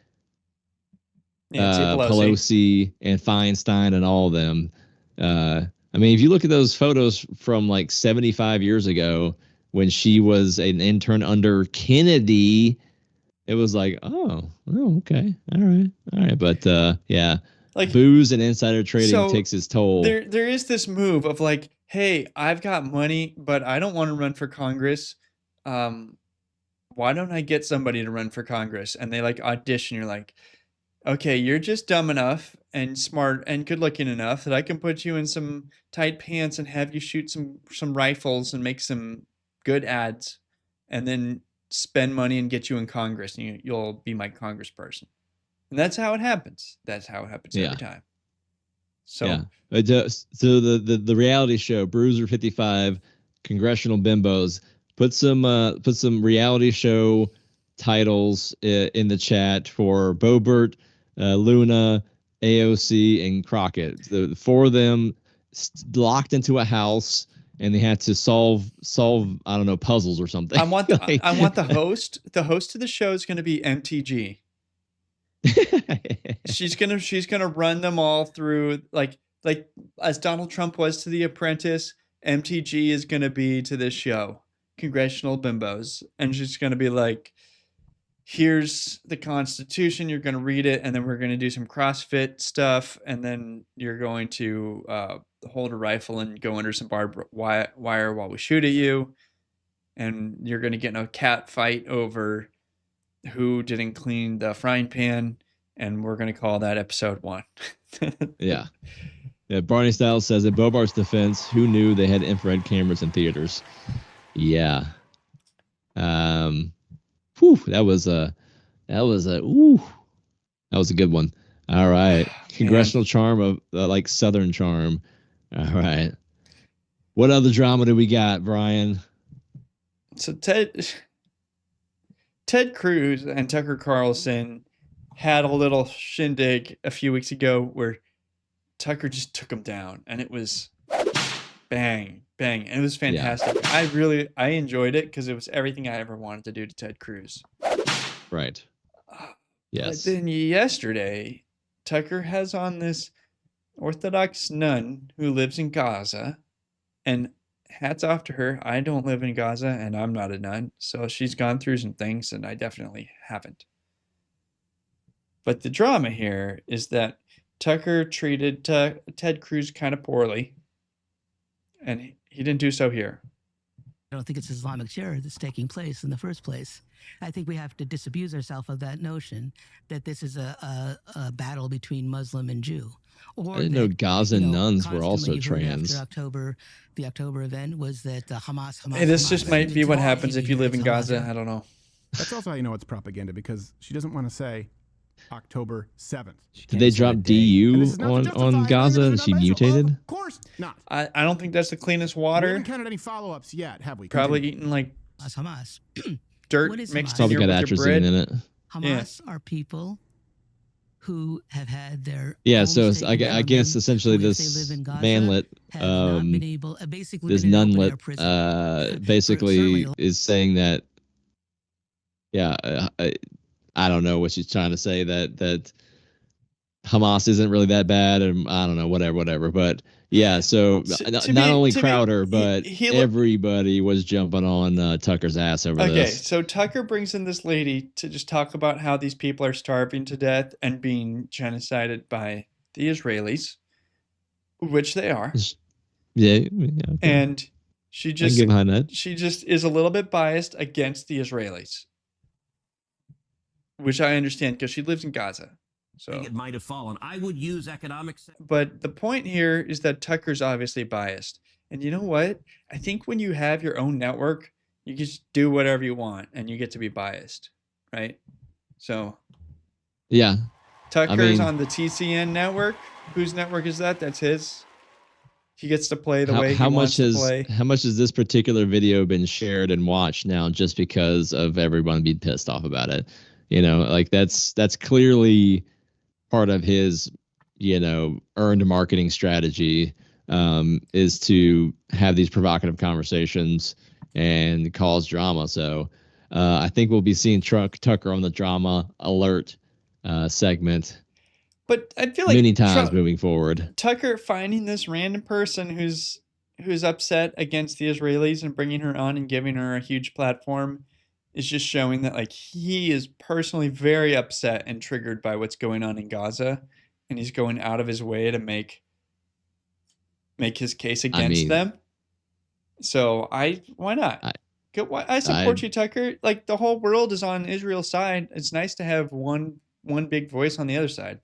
Pelosi and Feinstein and all of them. I mean, if you look at those photos from like 75 years ago when she was an intern under Kennedy, it was like, oh, okay, all right. But yeah, like, booze and insider trading takes its toll. There is this move of like, hey, I've got money, but I don't want to run for Congress. Why don't I get somebody to run for Congress? And they like audition. You're like, okay, you're just dumb enough and smart and good looking enough that I can put you in some tight pants and have you shoot some rifles and make some good ads, and then spend money and get you in Congress, and you'll be my congressperson. And that's how it happens. That's how it happens every time. So, yeah. So the reality show, Bruiser 55, Congressional Bimbos, put some reality show titles in the chat for Boebert, Luna, AOC, and Crockett. The 4 of them locked into a house, and they had to solve I don't know, puzzles or something. I want the host. The host of the show is going to be MTG. she's gonna run them all through like as Donald Trump was to The Apprentice. MTG is gonna be to this show, Congressional Bimbos, and she's gonna be like, here's the Constitution, you're going to read it, and then we're going to do some CrossFit stuff, and then you're going to hold a rifle and go under some barbed wire while we shoot at you, and you're going to get in a cat fight over who didn't clean the frying pan, and we're going to call that episode 1. Yeah. Barney Styles says, in Bobart's defense, who knew they had infrared cameras in theaters? Yeah. That was a good one. All right. Congressional charm of like Southern charm. All right. What other drama do we got, Brian? So Ted Cruz and Tucker Carlson had a little shindig a few weeks ago where Tucker just took him down, and it was bang, and it was fantastic. Yeah. I enjoyed it because it was everything I ever wanted to do to Ted Cruz. Right. Yes. But then yesterday, Tucker has on this Orthodox nun who lives in Gaza, and hats off to her. I don't live in Gaza, and I'm not a nun, so she's gone through some things, and I definitely haven't. But the drama here is that Tucker treated Ted Cruz kind of poorly, and he didn't do so here. I don't think it's Islamic terror that's taking place in the first place. I think we have to disabuse ourselves of that notion that this is a battle between Muslim and Jew. Or I didn't know Gaza nuns were also constantly you've heard trans. After the October event was that Hamas. Hey, this just might be what happens if you live in Hamas. Gaza. I don't know. That's also how you know it's propaganda, because she doesn't want to say October 7th. Did they drop DU on Gaza and she mutated? Of course not. I don't think that's the cleanest We water. haven't counted any follow-ups yet, have we? Probably Continue. eating like Hamas. dirt What is mixed Hamas? in Probably your, got with your atrazine bread. in it. Hamas are people who have had their Yeah, homes so taken I from guess them, essentially who, if they this live in Gaza, manlet, have not been able, basically this been in an open-air nunlet, prison. basically certainly- is saying that, yeah, I don't know what she's trying to say, that Hamas isn't really that bad, and I don't know, whatever. But yeah, so not only Crowder, but everybody was jumping on Tucker's ass over Okay, this. so Tucker brings in this lady to just talk about how these people are starving to death and being genocided by the Israelis, which they are. Yeah, okay. And she I can just get behind that. she just is a little bit biased against the Israelis, which I understand because she lives in Gaza. So It might have fallen. I would use economics. But the point here is that Tucker's obviously biased. And you know what? I think when you have your own network, you can just do whatever you want and you get to be biased, right? So Yeah. Tucker's on the TCN network. Whose network is that? That's his. He gets to play the way he wants to play. How much has this particular video been shared and watched now just because of everyone being pissed off about it? You know, like that's clearly part of his, earned marketing strategy, is to have these provocative conversations and cause drama. So I think we'll be seeing Tucker on the drama alert segment. But I feel like many times moving forward. Tucker finding this random person who's upset against the Israelis and bringing her on and giving her a huge platform is just showing that like he is personally very upset and triggered by what's going on in Gaza, and he's going out of his way to make his case against them. So why not? I support you, Tucker. Like the whole world is on Israel's side. It's nice to have one big voice on the other side.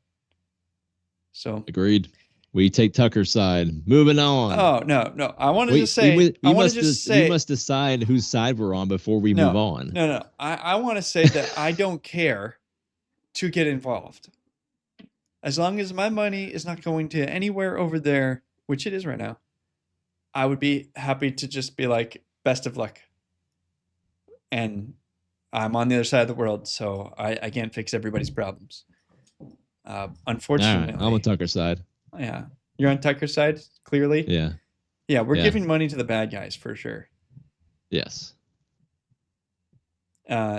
So agreed. We take Tucker's side. Moving on. Oh no! I wanted to say. We must decide whose side we're on before we move on. No. I want to say that I don't care to get involved, as long as my money is not going to anywhere over there, which it is right now. I would be happy to just be like, best of luck. And I'm on the other side of the world, so I can't fix everybody's problems. Unfortunately, right, I'm on Tucker's side. Yeah. You're on Tucker's side, clearly? Yeah. Yeah, we're giving money to the bad guys for sure. Yes.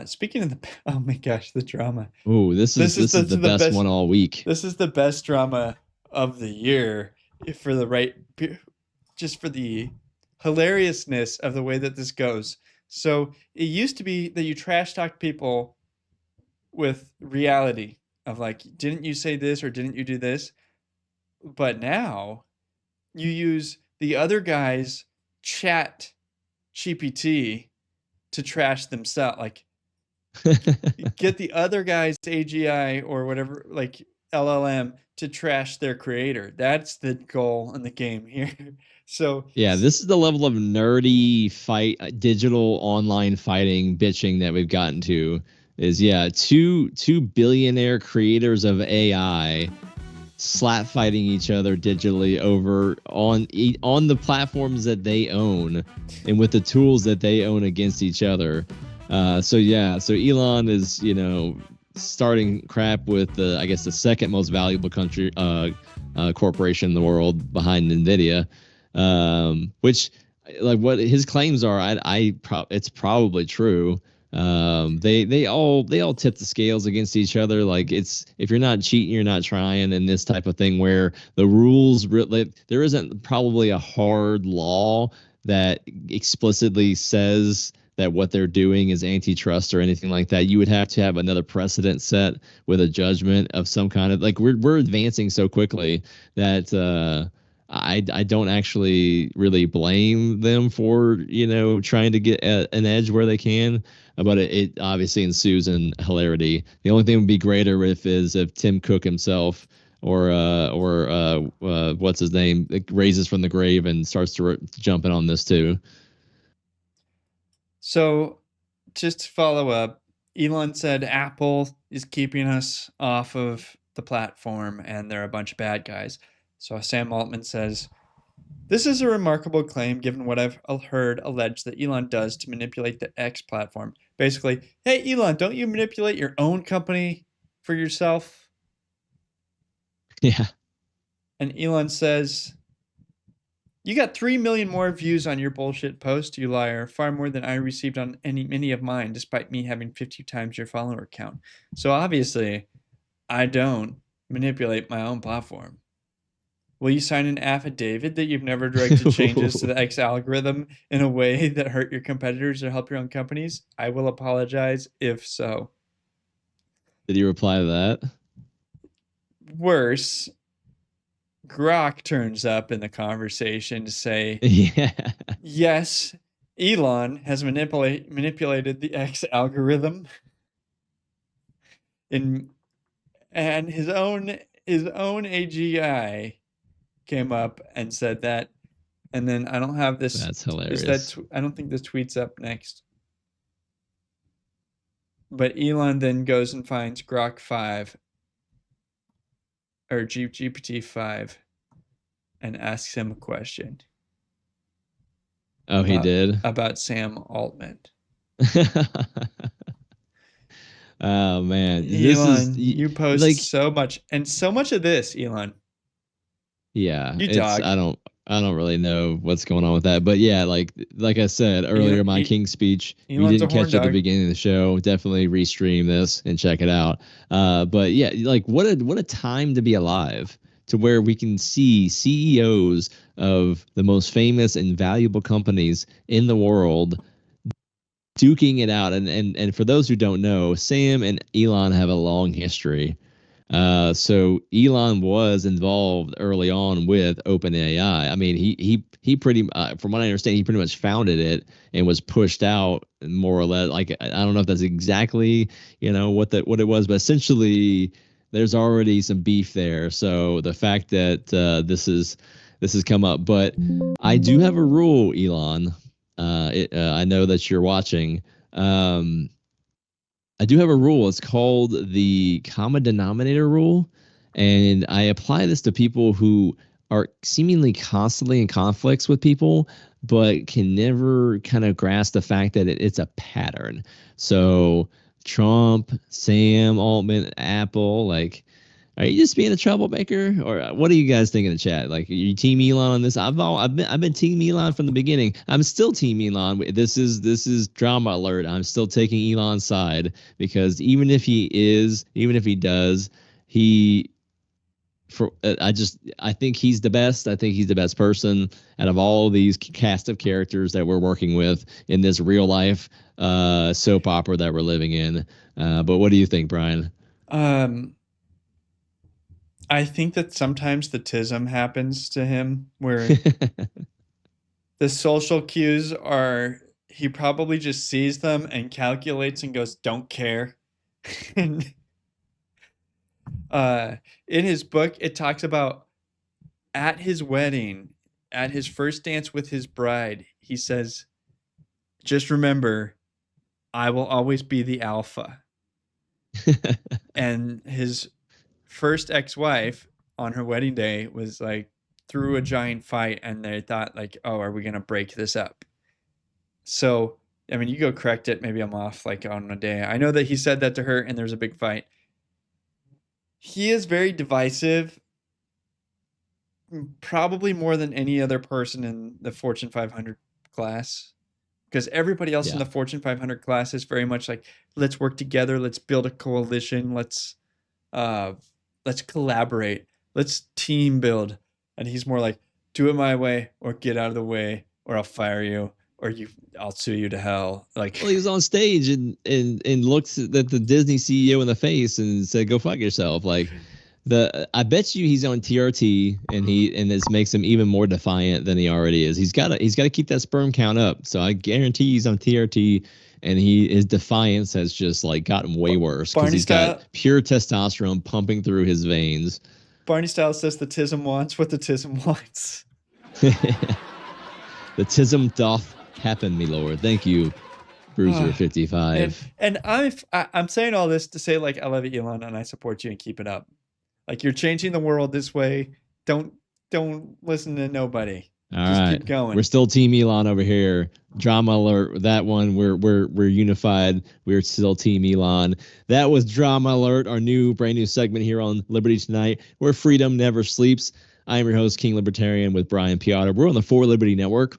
Speaking of oh my gosh, the drama. Ooh, this is the best one all week. This is the best drama of the year for the just for the hilariousness of the way that this goes. So it used to be that you trash talk people with reality of like, didn't you say this or didn't you do this? But now you use the other guy's chat GPT to trash themselves. Like get the other guy's AGI or whatever, like LLM, to trash their creator. That's the goal in the game here. So yeah, this is the level of nerdy digital online fighting bitching that we've gotten to. Is two billionaire creators of AI slap fighting each other digitally over on the platforms that they own and with the tools that they own against each other. So Elon is starting crap with the second most valuable corporation in the world behind Nvidia, which like what his claims are, it's probably true. They all tip the scales against each other. Like, it's, if you're not cheating, you're not trying, and this type of thing where the rules there isn't probably a hard law that explicitly says that what they're doing is antitrust or anything like that. You would have to have another precedent set with a judgment of some kind of, like, we're advancing so quickly that I don't actually really blame them for, trying to get an edge where they can, but it obviously ensues in hilarity. The only thing would be greater if Tim Cook himself or what's his name, raises from the grave and starts to jump in on this too. So, just to follow up, Elon said Apple is keeping us off of the platform and they're a bunch of bad guys. So Sam Altman says, this is a remarkable claim given what I've heard alleged that Elon does to manipulate the X platform. Basically, hey, Elon, don't you manipulate your own company for yourself? Yeah. And Elon says, you got 3 million more views on your bullshit post, you liar. Far more than I received on many of mine, despite me having 50 times your follower count. So obviously, I don't manipulate my own platform. Will you sign an affidavit that you've never directed changes to the X algorithm in a way that hurt your competitors or help your own companies? I will apologize if so. Did he reply to that? Worse, Grok turns up in the conversation to say, yeah, yes, Elon has manipulated the X algorithm and his own AGI came up and said that. And then I don't have this. That's hilarious. I don't think this tweet's up next. But Elon then goes and finds Grok 5 or GPT 5 and asks him a question. Oh, he did? About Sam Altman. Oh, man. Elon, you post like, so much. And so much of this, Elon. Yeah. I don't really know what's going on with that. But yeah, like I said earlier, my King speech, if you didn't catch it at the beginning of the show, definitely restream this and check it out. But yeah, like what a time to be alive, to where we can see CEOs of the most famous and valuable companies in the world duking it out. And for those who don't know, Sam and Elon have a long history. So Elon was involved early on with OpenAI. I mean, he pretty, from what I understand, he pretty much founded it and was pushed out more or less. Like, I don't know if that's exactly, what it was, but essentially there's already some beef there. So the fact that this has come up, but I do have a rule, Elon. I know that you're watching. I do have a rule. It's called the common denominator rule. And I apply this to people who are seemingly constantly in conflicts with people, but can never kind of grasp the fact that it's a pattern. So Trump, Sam Altman, Apple, like, are you just being a troublemaker, or what do you guys think in the chat? Like, are you team Elon on this? I've been team Elon from the beginning. I'm still team Elon. This is drama alert. I'm still taking Elon's side, because even if he does, I think he's the best. I think he's the best person out of all these cast of characters that we're working with in this real life soap opera that we're living in. But what do you think, Brian? I think that sometimes the tism happens to him, where the social cues are, he probably just sees them and calculates and goes, don't care. And in his book, it talks about at his wedding, at his first dance with his bride, he says, just remember, I will always be the alpha. And his first ex-wife on her wedding day was like, through a giant fight, and they thought like, oh, are we gonna break this up? So I mean, you go correct it, maybe I'm off like on a day. I know that he said that to her and there's a big fight. He is very divisive, probably more than any other person in the Fortune 500 class. because everybody else in Yeah. the Fortune 500 class is very much like, let's work together, let's build a coalition, let's collaborate, let's team build. And he's more like, do it my way or get out of the way or I'll fire you or I'll sue you to hell. Like, Well, he was on stage and looked at the Disney CEO in the face and said, "Go fuck yourself." Like, I bet you he's on TRT and this makes him even more defiant than he already is. He's got to keep that sperm count up. So I guarantee he's on TRT and his defiance has just like gotten way worse because he's got pure testosterone pumping through his veins. Barney Style says the tism wants what the tism wants. The tism doth happen, me lord. Thank you, Bruiser 55. And I'm saying all this to say, like, I love you, Elon, and I support you and keep it up. Like, you're changing the world this way. Don't listen to nobody. Just keep going. We're still Team Elon over here. Drama alert. That one, we're unified. We're still Team Elon. That was Drama Alert, our brand new segment here on Liberty Tonight, where freedom never sleeps. I am your host, King Libertarian, with Brian Peotter. We're on the For Liberty Network,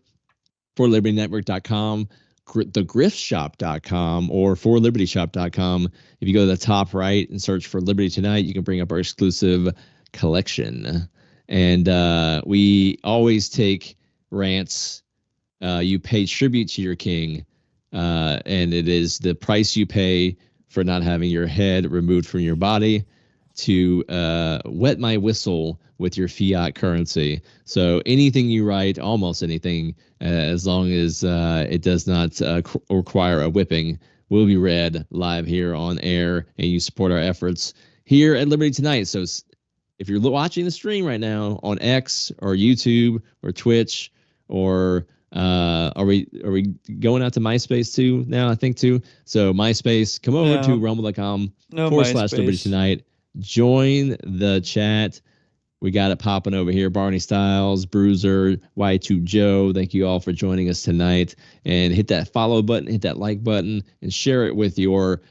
forlibertynetwork.com, thegriftshop.com, or forlibertyshop.com. If you go to the top right and search for Liberty Tonight, you can bring up our exclusive collection. And we always take rants. You pay tribute to your king, and it is the price you pay for not having your head removed from your body to wet my whistle with your fiat currency. So anything you write, almost anything, as long as it does not require a whipping, will be read live here on air, and you support our efforts here at Liberty Tonight. So if you're watching the stream right now on X or YouTube or Twitch, or are we going out to MySpace too now? I think too. So MySpace, come over to rumble.com /Liberty Tonight. Join the chat. We got it popping over here. Barney Styles, Bruiser, Y2 Joe. Thank you all for joining us tonight. And hit that follow button, hit that like button, and share it with your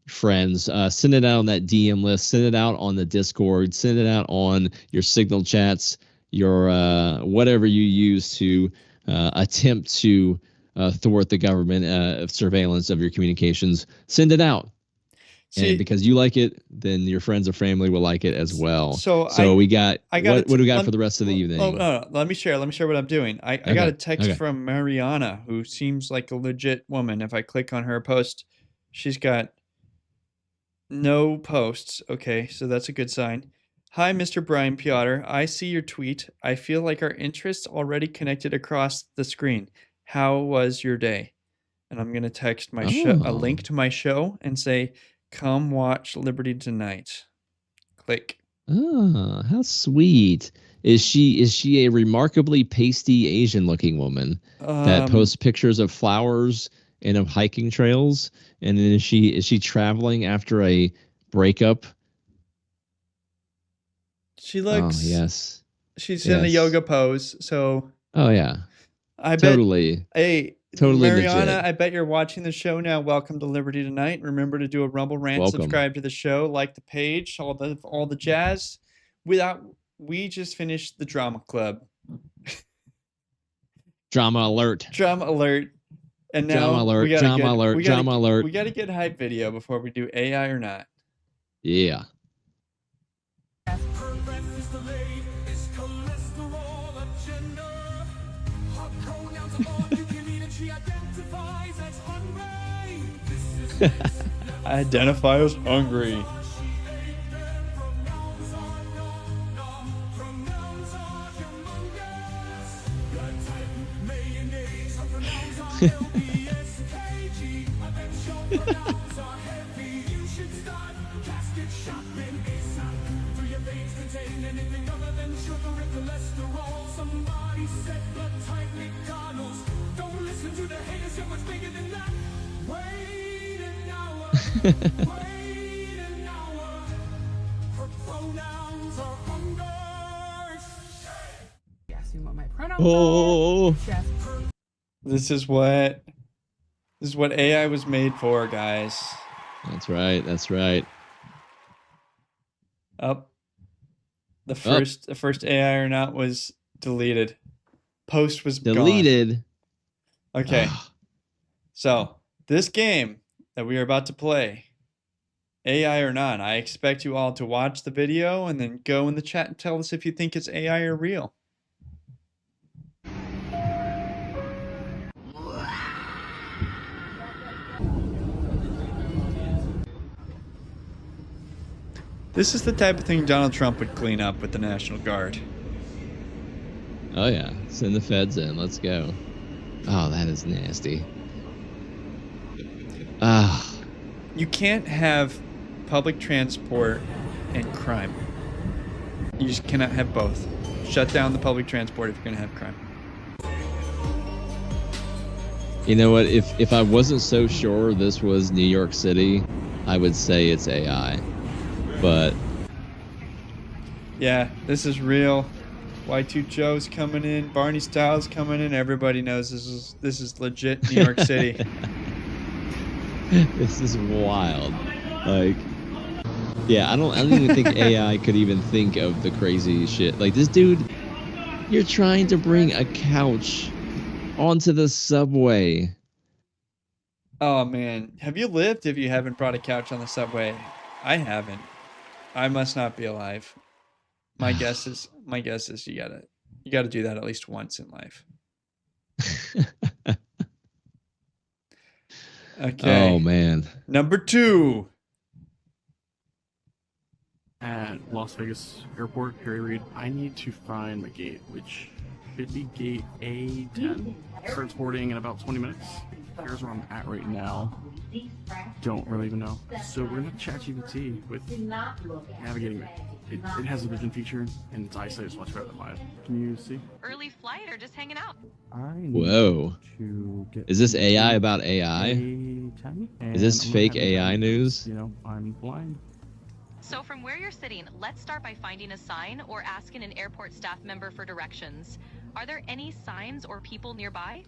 friends. Send it out on that DM list. Send it out on the Discord. Send it out on your Signal chats, your whatever you use to attempt to thwart the government surveillance of your communications. Send it out. And because you like it, then your friends or family will like it as well. So what do we got for the rest of the evening? Oh, no. Let me share what I'm doing. I got a text from Mariana, who seems like a legit woman. If I click on her post, she's got no posts. Okay, so that's a good sign. Hi, Mr. Brian Peotter. I see your tweet. I feel like our interests already connected across the screen. How was your day? And I'm going to text my a link to my show and say, come watch Liberty Tonight. Click. Oh, how sweet. Is she a remarkably pasty Asian looking woman that posts pictures of flowers and of hiking trails? And then is she traveling after a breakup? She looks. Oh, yes. She's in a yoga pose. So. Oh yeah. Totally. Totally Mariana, legit. I bet you're watching the show now. Welcome to Liberty Tonight. Remember to do a Rumble rant, subscribe to the show, like the page, all the jazz. We just finished the drama club. Drama alert. Drama alert. And now drama alert. We got to get hype video before we do AI or not. Yeah. I identify as hungry. Oh, this is what AI was made for, guys. That's right. That's right. The first AI or not was deleted. Post was deleted. Gone. Okay. So, this game that we are about to play, AI or not, I expect you all to watch the video and then go in the chat and tell us if you think it's AI or real. This is the type of thing Donald Trump would clean up with the National Guard. Oh yeah, send the feds in. Let's go. Oh, that is nasty. Ah. You can't have public transport and crime. You just cannot have both. Shut down the public transport if you're going to have crime. You know what? If I wasn't so sure this was New York City, I would say it's AI. But yeah, this is real. Y2 Joe's coming in, Barney Styles coming in. Everybody knows this is legit New York City. This is wild. Like, yeah, I don't even think AI could even think of the crazy shit. Like, this dude, you're trying to bring a couch onto the subway. Oh man, have you lived if you haven't brought a couch on the subway? I haven't. I must not be alive. My guess is you gotta do that at least once in life. Okay. Oh man. Number 2. At Las Vegas Airport, Harry Reid, I need to find the gate, which should be gate A10. Starts boarding in about 20 minutes. Here's where I'm at right now. Don't really even know. So we're gonna chat GPT with navigating it. It has a vision feature, and its eyesight is much better than mine. Can you see? Early flight or just hanging out? Whoa. Is this AI about AI? Is this fake AI news? You know, I'm blind. So from where you're sitting, let's start by finding a sign or asking an airport staff member for directions. Are there any signs or people nearby?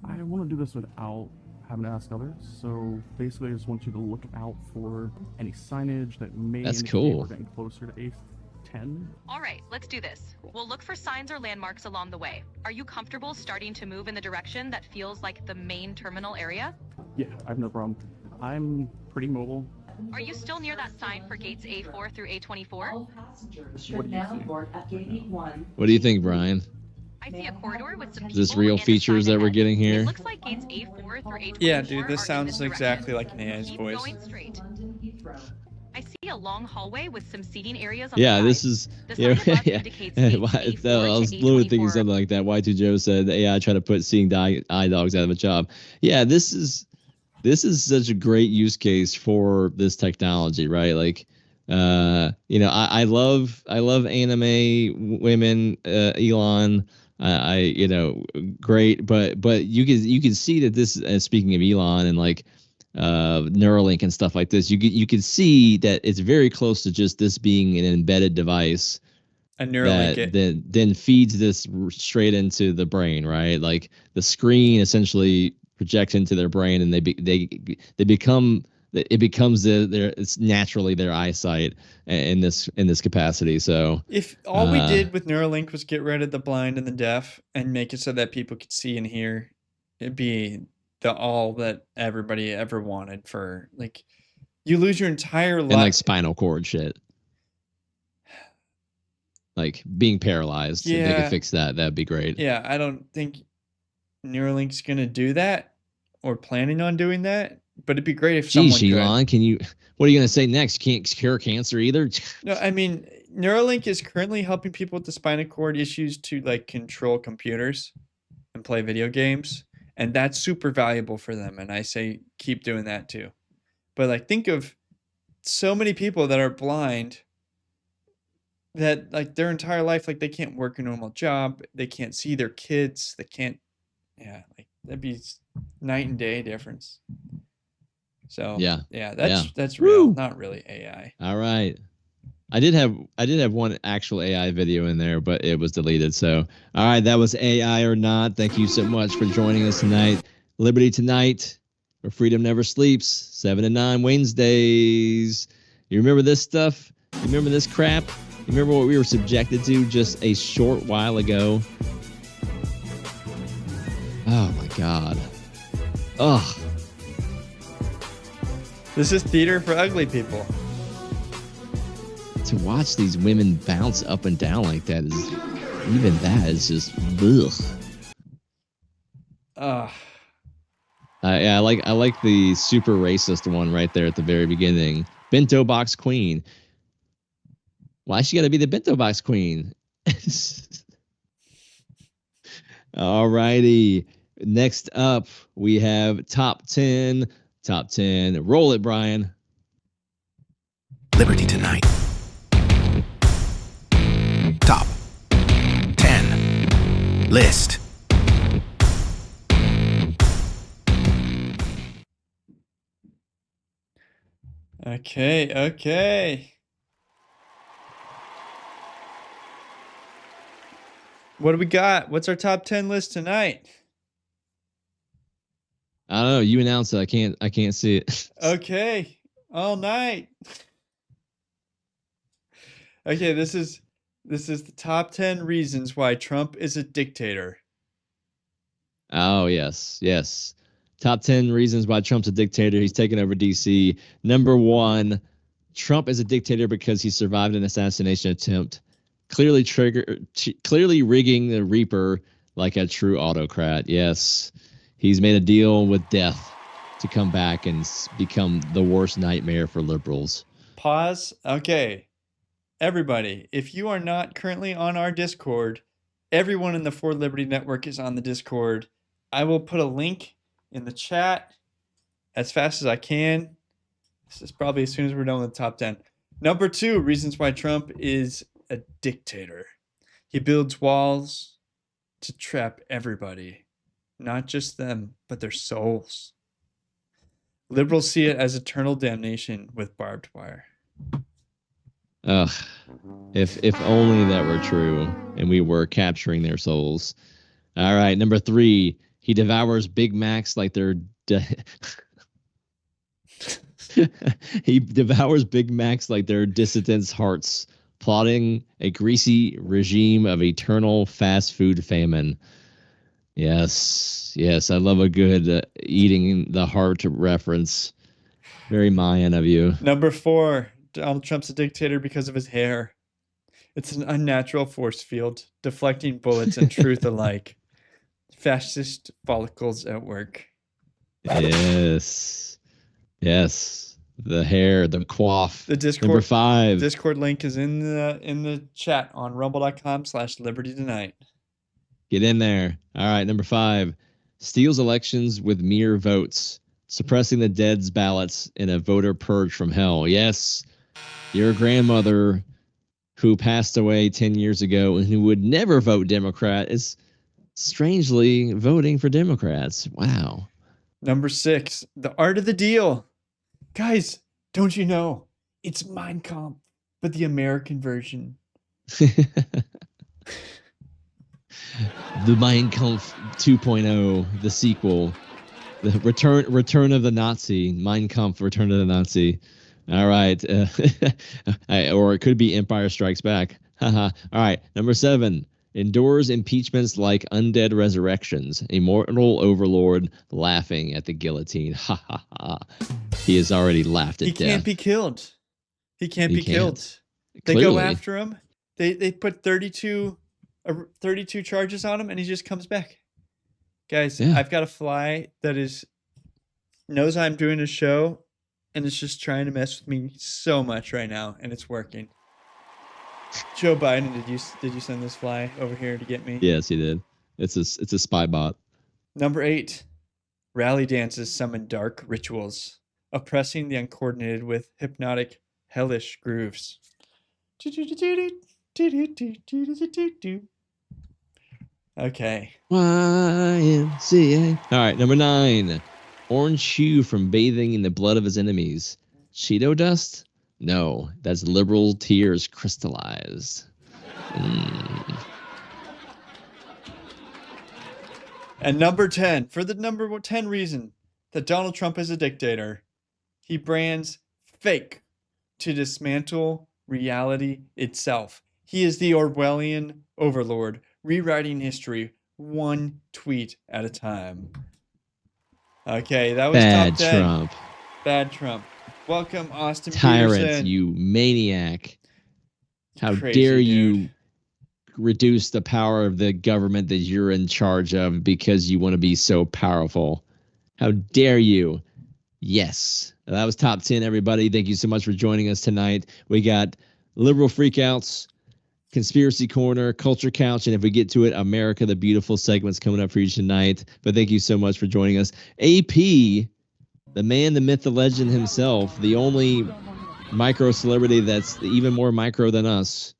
I want to do this without having to ask others. So basically, I just want you to look out for any signage that may indicate cool. we're getting closer to A10. All right, let's do this. We'll look for signs or landmarks along the way. Are you comfortable starting to move in the direction that feels like the main terminal area? Yeah, I have no problem. I'm pretty mobile. Are you still near that sign for gates A4 through A24? What do you think, Brian? I see a corridor with some Is this people real and a features sign that we're ahead. getting here? It looks like gates A4 through A24 Yeah, dude, this are in sounds this exactly direction. like an AI's Keep voice. going straight. I see a long hallway with some seating areas on Yeah, the this side. is The yeah, sign above yeah. indicates gates A4 I was to literally thinking A24. something like that. Y2 Joe said the AI trying to put seeing eye dogs out of a job. Yeah, this is such a great use case for this technology, right? Like, you know, I love anime women, Elon. You know, great, but you can see that this. Speaking of Elon and like Neuralink and stuff like this, you can see that it's very close to just this being an embedded device. A Neuralink that then feeds this straight into the brain, right? Like the screen essentially projects into their brain, and they become it's naturally their eyesight in this capacity. So if all we did with Neuralink was get rid of the blind and the deaf and make it so that people could see and hear, it'd be all that everybody ever wanted. For like, you lose your entire life. And like spinal cord shit, like being paralyzed. Yeah. If they could fix that, that'd be great. Yeah, I don't think Neuralink's gonna do that or planning on doing that. But it'd be great if someone could. Elon, what are you going to say next? You can't cure cancer either? No, I mean, Neuralink is currently helping people with the spinal cord issues to like control computers and play video games. And that's super valuable for them. And I say keep doing that too. But like, think of so many people that are blind that like their entire life, like they can't work a normal job. They can't see their kids. They can't, like that'd be night and day difference. So that's real, not really AI. All right. I did have one actual AI video in there, but it was deleted. So, all right, that was AI or not. Thank you so much for joining us tonight. Liberty Tonight, where freedom never sleeps. 7 to 9 Wednesdays. You remember this stuff? You remember this crap? You remember what we were subjected to just a short while ago? Oh my God. Ugh. This is theater for ugly people. To watch these women bounce up and down like that is, even that is just, ugh. Yeah, I like the super racist one right there at the very beginning. Bento box queen. Why she got to be the bento box queen? All righty. Next up, we have top 10. Top 10. Roll it, Brian. Liberty Tonight. Top 10 list. Okay. What do we got? What's our top 10 list tonight? I don't know. You announced it. I can't see it. Okay. All night. Okay, this is the top 10 reasons why Trump is a dictator. Oh, yes. Top 10 reasons why Trump's a dictator. He's taken over DC. Number 1, Trump is a dictator because he survived an assassination attempt, clearly rigging the Reaper like a true autocrat. Yes, he's made a deal with death to come back and become the worst nightmare for liberals. Pause. Okay. Everybody, if you are not currently on our Discord, everyone in the For Liberty Network is on the Discord. I will put a link in the chat as fast as I can. This is probably as soon as we're done with the top 10. Number 2, reasons why Trump is a dictator. He builds walls to trap everybody, not just them, but their souls. Liberals see it as eternal damnation with barbed wire. Ugh. If only that were true and we were capturing their souls. All right, number 3, he devours Big Macs like they're he devours Big Macs like they're dissidents' hearts, plotting a greasy regime of eternal fast food famine. Yes, I love a good eating the heart reference. Very Mayan of you. Number 4, Donald Trump's a dictator because of his hair. It's an unnatural force field, deflecting bullets and truth alike. Fascist follicles at work. Yes. The hair, the coif. The Discord. Number 5. Discord link is in the chat on rumble.com/libertytonight. Get in there. All right, number 5. Steals elections with mere votes, suppressing the dead's ballots in a voter purge from hell. Yes, your grandmother who passed away 10 years ago and who would never vote Democrat is strangely voting for Democrats. Wow. Number 6, the art of the deal. Guys, don't you know? It's Mein Kampf, but the American version. The Mein Kampf 2.0, the sequel, the return of the Nazi, Mein Kampf, Return of the Nazi. All right, or it could be Empire Strikes Back. All right, number 7, endures impeachments like undead resurrections, immortal overlord laughing at the guillotine. Ha ha ha! He has already laughed at death. He can't be killed. He can't be killed. They Clearly. go after him. They put 32 charges on him, and he just comes back. Guys, Yeah. I've got a fly that knows I'm doing a show, and it's just trying to mess with me so much right now, and it's working. Joe Biden, did you send this fly over here to get me? Yes, he did. It's a spy bot. Number 8, rally dances summon dark rituals, oppressing the uncoordinated with hypnotic, hellish grooves. Okay. YMCA. All right, number 9. Orange hue from bathing in the blood of his enemies. Cheeto dust? No, that's liberal tears crystallized. And number 10, for the number 10 reason that Donald Trump is a dictator, he brands fake to dismantle reality itself. He is the Orwellian overlord, rewriting history one tweet at a time. Okay, that was Bad top 10. Trump. Bad Trump. Welcome, Austin Tyrant, Peterson. you maniac. How Crazy, dare dude. you reduce the power of the government that you're in charge of because you want to be so powerful? How dare you? Yes. That was top 10, everybody. Thank you so much for joining us tonight. We got Liberal Freakouts, Conspiracy Corner, Culture Couch, and if we get to it, America the Beautiful segments coming up for you tonight. But thank you so much for joining us. AP, the man, the myth, the legend himself, the only micro celebrity that's even more micro than us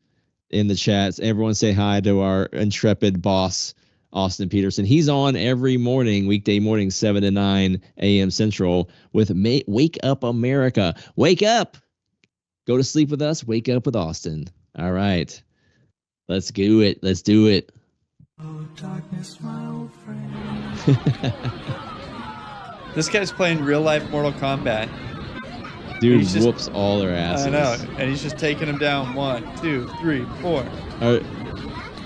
in the chats. Everyone say hi to our intrepid boss, Austin Peterson. He's on every morning, weekday morning, 7 to 9 a.m. Central with Wake Up America. Wake up! Go to sleep with us. Wake up with Austin. All right. Let's do it. Let's do it. Oh, darkness, my old friend. This guy's playing real life Mortal Kombat. Dude whoops all their asses. I know, and he's just taking them down. 1, 2, 3, 4.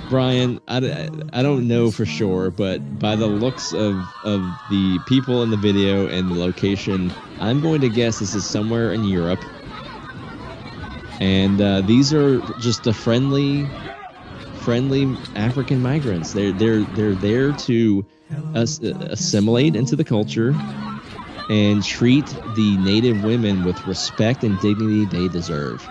Brian, I don't know for sure, but by the looks of the people in the video and the location, I'm going to guess this is somewhere in Europe. And these are just the friendly African migrants. They're there to assimilate into the culture and treat the native women with respect and dignity they deserve.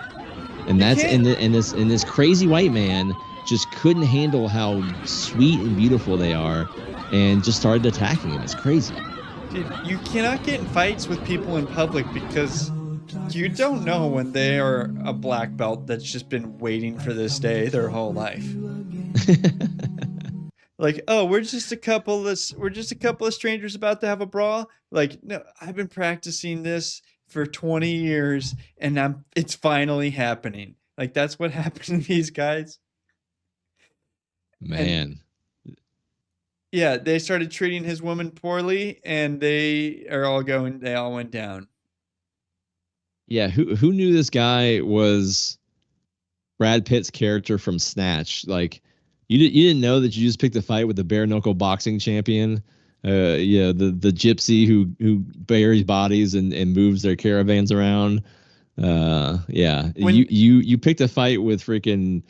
And that's and this crazy white man just couldn't handle how sweet and beautiful they are and just started attacking him. It's crazy. Dude, you cannot get in fights with people in public because you don't know when they are a black belt that's just been waiting for this day their whole life. Like, oh, we're just a couple of strangers about to have a brawl. Like, no, I've been practicing this for 20 years and it's finally happening. Like, that's what happened to these guys. Man. Yeah, they started treating his woman poorly and they all went down. Yeah, who knew this guy was Brad Pitt's character from Snatch? Like, you didn't know that you just picked a fight with the bare knuckle boxing champion, the gypsy who buries bodies and moves their caravans around. Yeah, you picked a fight with freaking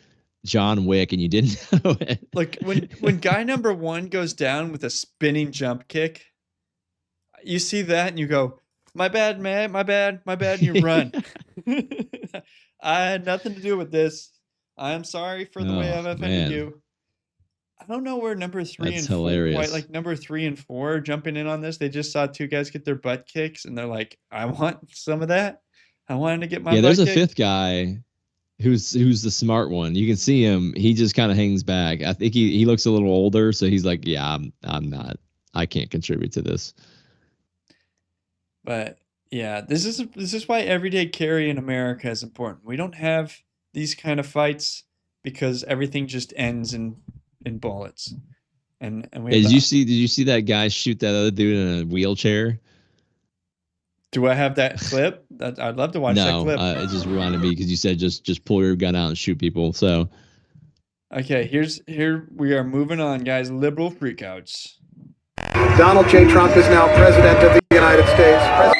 John Wick and you didn't know it. Like when guy number 1 goes down with a spinning jump kick, you see that and you go, my bad, man, my bad, and you run. I had nothing to do with this. I am sorry for the way I've offended you. I don't know where number 3 That's and 4, hilarious. like number 3 and 4 are jumping in on this. They just saw 2 guys get their butt kicks and they're like, I want some of that. I wanted to get my butt there's a kicked. 5th guy who's the smart one. You can see him. He just kind of hangs back. I think he looks a little older, so he's like, yeah, I'm not. I can't contribute to this. But yeah, this is why everyday carry in America is important. We don't have these kind of fights because everything just ends in bullets. And we Hey, did you see that guy shoot that other dude in a wheelchair? Do I have that clip? I'd love to watch that clip. No, it just reminded me because you said just pull your gun out and shoot people. So okay, here we are moving on, guys. Liberal freakouts. Donald J. Trump is now president of the United States.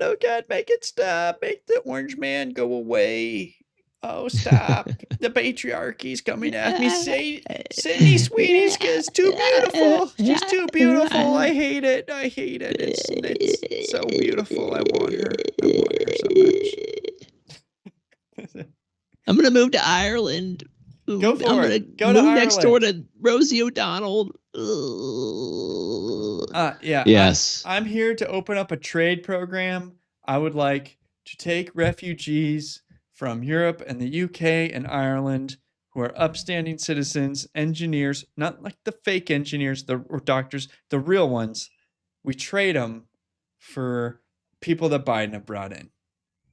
Oh God, make it stop. Make the orange man go away. Oh, stop. The patriarchy's coming at me. Sydney, sweetie, she's too beautiful. She's too beautiful. I hate it. It's so beautiful. I want her so much. I'm going to move to Ireland. Go for it. Go to Ireland. Next door to Rosie O'Donnell. Yeah. Yes. I'm here to open up a trade program. I would like to take refugees from Europe and the UK and Ireland who are upstanding citizens, engineers, not like the fake engineers or doctors, the real ones. We trade them for people that Biden have brought in.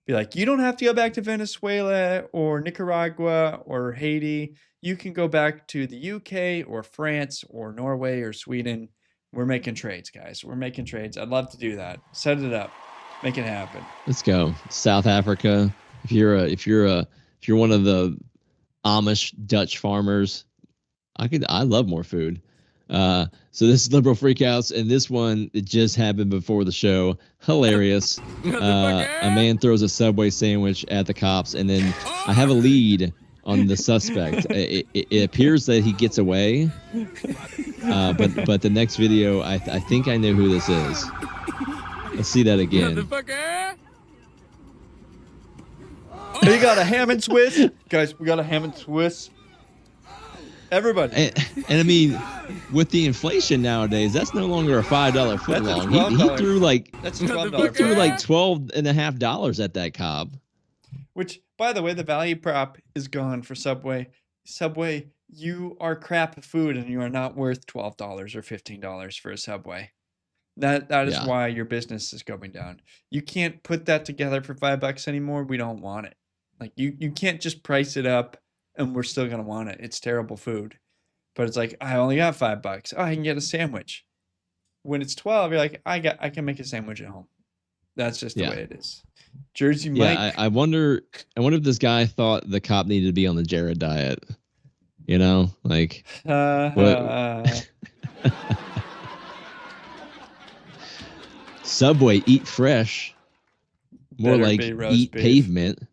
Be like, you don't have to go back to Venezuela or Nicaragua or Haiti. You can go back to the UK or France or Norway or Sweden. We're making trades, guys. We're making trades. I'd love to do that. Set it up. Make it happen. Let's go. South Africa. If you're one of the Amish Dutch farmers, I love more food. So this is Liberal Freakouts, and this one, it just happened before the show. Hilarious. A man throws a Subway sandwich at the cops, and then I have a lead on the suspect. It appears that he gets away, but the next video, I think I know who this is. Let's see that again. We got a ham and Swiss, guys. We got a ham and Swiss. Everybody. And I mean, with the inflation nowadays, that's no longer a $5 foot long. He threw like $12.50 at that cop. Which, by the way, the value prop is gone for Subway. Subway, you are crap food, and you are not worth $12 or $15 for a Subway. That is why your business is going down. You can't put that together for $5 anymore. We don't want it. Like you can't just price it up and we're still gonna want it. It's terrible food. But it's like, I only got $5. Oh, I can get a sandwich. When it's 12, you're like, I can make a sandwich at home. That's just the way it is. Jersey Mike. Yeah, I wonder if this guy thought the cop needed to be on the Jared diet. You know, like what? Subway, eat fresh. More like eat pavement.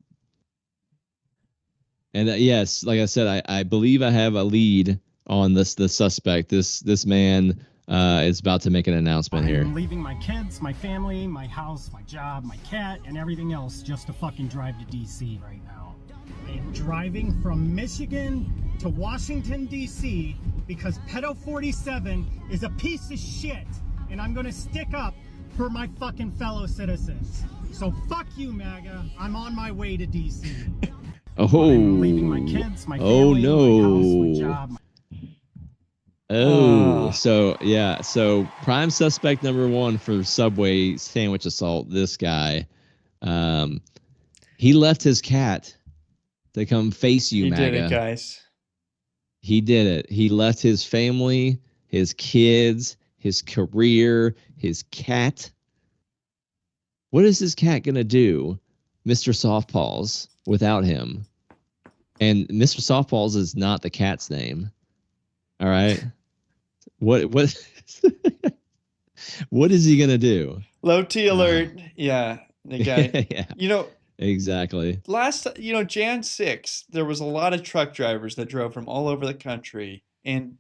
And yes, like I said, I believe I have a lead on the suspect. This man is about to make an announcement here. I'm leaving my kids, my family, my house, my job, my cat, and everything else just to fucking drive to DC right now. I'm driving from Michigan to Washington, DC because Pedo 47 is a piece of shit, and I'm gonna stick up for my fucking fellow citizens. So fuck you, MAGA. I'm on my way to DC. Oh, I'm leaving my kids, my family, my house, my job. So prime suspect number 1 for Subway sandwich assault. This guy, he left his cat to come face you, MAGA. He did it, guys. He did it. He left his family, his kids, his career, his cat. What is his cat gonna do, Mr. Softpaws, without him? And Mr. Softpaws is not the cat's name. All right. What what is he gonna do? Low T alert. Yeah, the guy. Yeah. You know, exactly. Jan 6, there was a lot of truck drivers that drove from all over the country and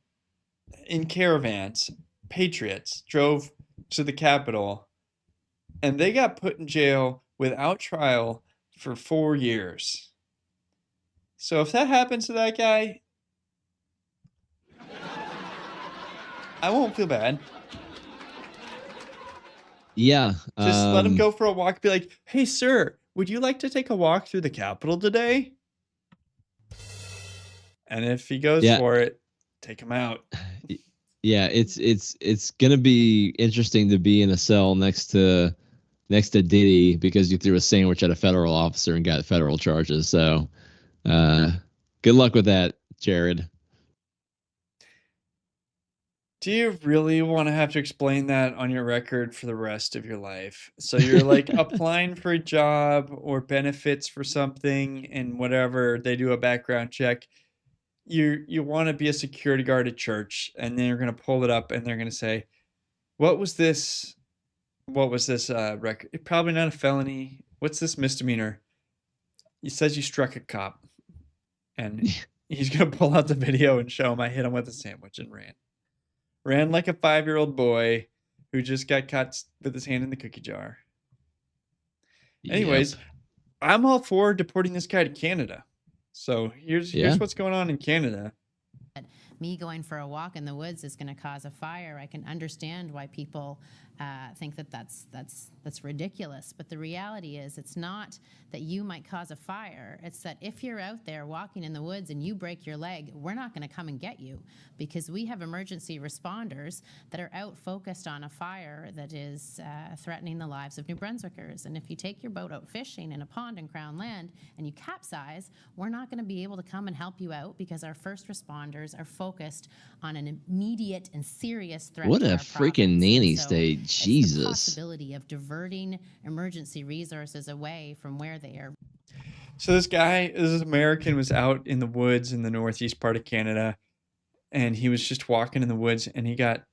in caravans. Patriots drove to the Capitol, and they got put in jail without trial for 4 years. So if that happens to that guy, I won't feel bad. Yeah. Just let him go for a walk. Be like, hey, sir, would you like to take a walk through the Capitol today? And if he goes for it, take him out. Yeah, it's gonna be interesting to be in a cell next to Diddy because you threw a sandwich at a federal officer and got federal charges. So, good luck with that, Jared. Do you really want to have to explain that on your record for the rest of your life? So you're like applying for a job or benefits for something, and whatever, they do a background check. You want to be a security guard at church, and then you're going to pull it up and they're going to say, what was this record? Probably not a felony. What's this misdemeanor? He says you struck a cop, and he's going to pull out the video and show him I hit him with a sandwich and ran like a 5-year-old boy who just got caught with his hand in the cookie jar. Anyways, I'm all for deporting this guy to Canada. So here's what's going on in Canada. Me going for a walk in the woods is going to cause a fire. I can understand why people think that that's ridiculous. But the reality is, it's not that you might cause a fire. It's that if you're out there walking in the woods and you break your leg, we're not going to come and get you, because we have emergency responders that are out focused on a fire that is threatening the lives of New Brunswickers. And if you take your boat out fishing in a pond in Crown Land and you capsize, we're not going to be able to come and help you out, because our first responders are focused on an immediate and serious threat. What to a our freaking nanny state. Jesus. It's the possibility of diverting emergency resources away from where they are. So this American was out in the woods in the northeast part of Canada, and he was just walking in the woods, and he got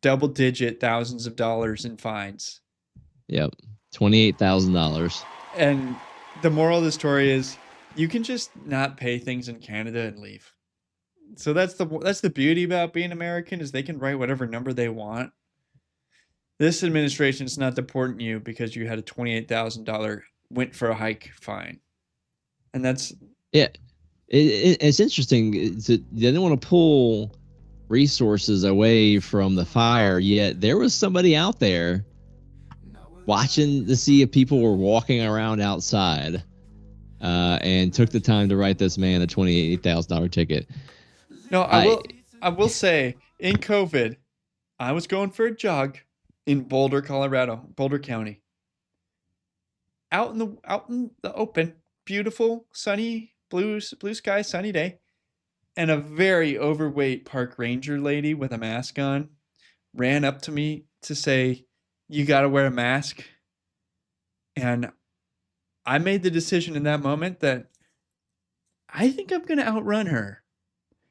double-digit thousands of dollars in fines. Yep, $28,000. And the moral of the story is, you can just not pay things in Canada and leave. So that's the beauty about being American, is they can write whatever number they want. This administration is not deporting you because you had a $28,000 went for a hike fine. And that's it's interesting. They didn't want to pull resources away from the fire, yet there was somebody out there watching to see if people were walking around outside, and took the time to write this man a $28,000 ticket. No, I will say, in COVID, I was going for a jog in Boulder, Colorado, Boulder County. Out in the open, beautiful, sunny, blue sky, sunny day, and a very overweight park ranger lady with a mask on ran up to me to say, "You got to wear a mask." And I made the decision in that moment that I think I'm going to outrun her.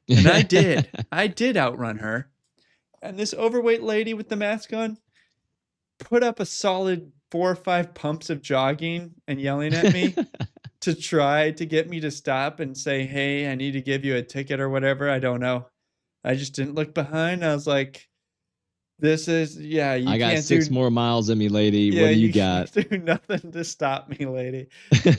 And I did. I did outrun her. And this overweight lady with the mask on put up a solid 4 or 5 pumps of jogging and yelling at me to try to get me to stop and say, "Hey, I need to give you a ticket," or whatever. I don't know. I just didn't look behind. I was like, this is, yeah, you I got can't 6 do, more miles in me, lady. yeah, What do you got? can't do nothing to stop me, lady.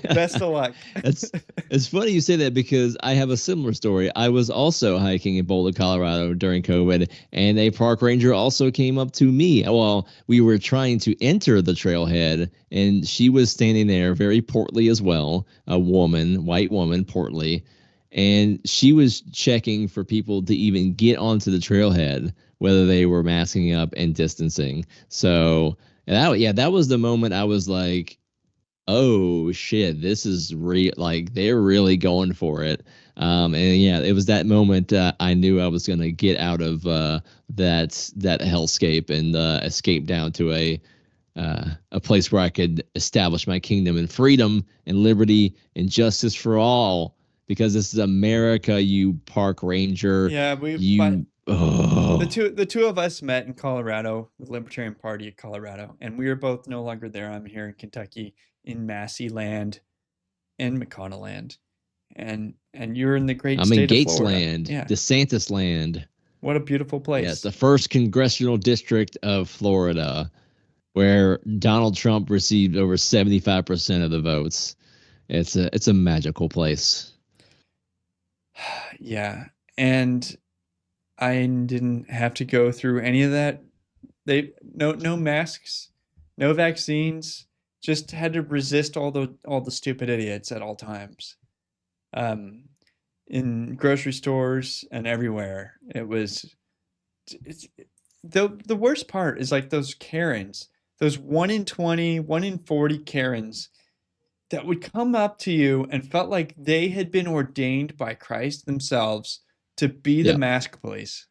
Best of luck. It's funny you say that because I have a similar story. I was also hiking in Boulder, Colorado during COVID, and a park ranger also came up to me. Well, we were trying to enter the trailhead, and she was standing there very portly as well, a woman, white woman, portly, and she was checking for people to even get onto the trailhead, whether they were masking up and distancing. So that was the moment I was like, oh shit, this is real. Like, they're really going for it. And yeah, it was that moment I knew I was going to get out of that hellscape and escape down to a place where I could establish my kingdom and freedom and liberty and justice for all, because this is America, you park ranger. Yeah, the two of us met in Colorado, the Libertarian Party of Colorado, and we are both no longer there. I'm here in Kentucky, in Massey land and McConnell land, and you're in the great I'm state in of Gates Florida. land, Yeah, DeSantis land. what a beautiful place. Yes, the first congressional district of Florida, where Donald Trump received over 75% of the votes. It's a magical place. Yeah, and I didn't have to go through any of that. No masks, no vaccines. Just had to resist all the stupid idiots at all times. In grocery stores and everywhere, it's the worst part is like those Karens, those 1 in 20, 1 in 40 Karens that would come up to you and felt like they had been ordained by Christ themselves to be the mask police.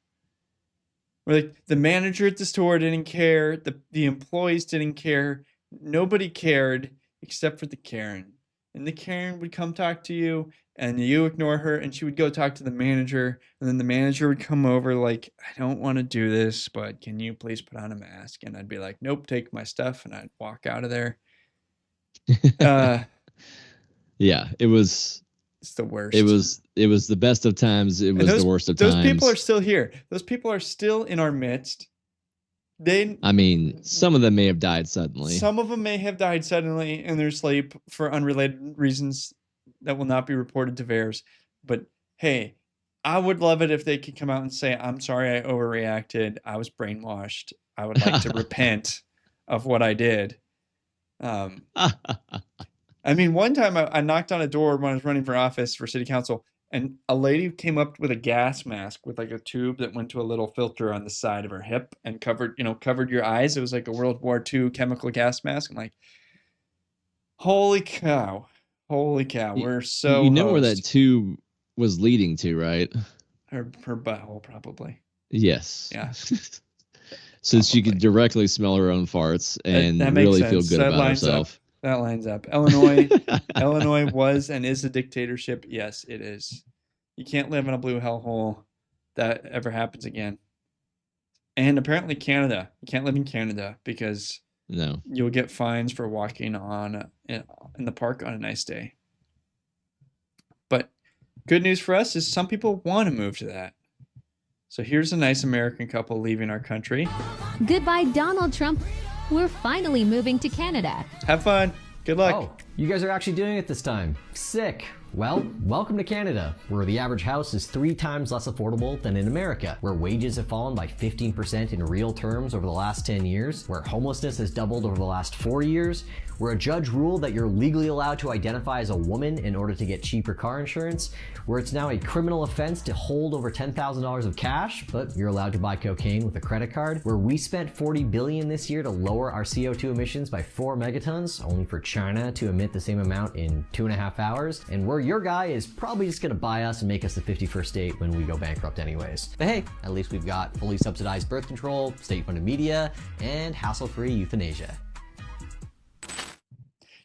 Where like the manager at the store didn't care, the employees didn't care, nobody cared except for the Karen. And the Karen would come talk to you, and you ignore her, and she would go talk to the manager, and then the manager would come over like, "I don't want to do this, but can you please put on a mask?" And I'd be like, "Nope, take my stuff," and I'd walk out of there. Yeah, it's the worst. It was the best of times. It was the worst of times. Those people are still here. Those people are still in our midst. I mean, some of them may have died suddenly. Some of them may have died suddenly in their sleep for unrelated reasons that will not be reported to VAERS. But hey, I would love it if they could come out and say, "I'm sorry, I overreacted. I was brainwashed. I would like to repent of what I did." I mean, one time I knocked on a door when I was running for office for city council, and a lady came up with a gas mask with like a tube that went to a little filter on the side of her hip and covered your eyes. It was like a World War II chemical gas mask. I'm like, holy cow. We're so You know where that tube was leading to, right? Her butthole, probably. Yes. Yeah. So she could directly smell her own farts and that makes really sense. feel good That about lines herself. That lines up. Illinois, Illinois was and is a dictatorship. Yes, it is. You can't live in a blue hellhole. That ever happens again. And apparently Canada. You can't live in Canada because No. you'll get fines for walking on in the park on a nice day. But good news for us is some people want to move to that. So here's a nice American couple leaving our country. Goodbye, Donald Trump. We're finally moving to Canada. Have fun. Good luck. Oh, you guys are actually doing it this time. Sick. Well, welcome to Canada, where the average house is 3 times less affordable than in America, where wages have fallen by 15% in real terms over the last 10 years, where homelessness has doubled over the last 4 years, where a judge ruled that you're legally allowed to identify as a woman in order to get cheaper car insurance, where it's now a criminal offense to hold over $10,000 of cash, but you're allowed to buy cocaine with a credit card, where we spent $40 billion this year to lower our CO2 emissions by 4 megatons, only for China to emit the same amount in 2.5 hours, and where your guy is probably just gonna buy us and make us the 51st state when we go bankrupt anyways. But hey, at least we've got fully subsidized birth control, state-funded media, and hassle-free euthanasia.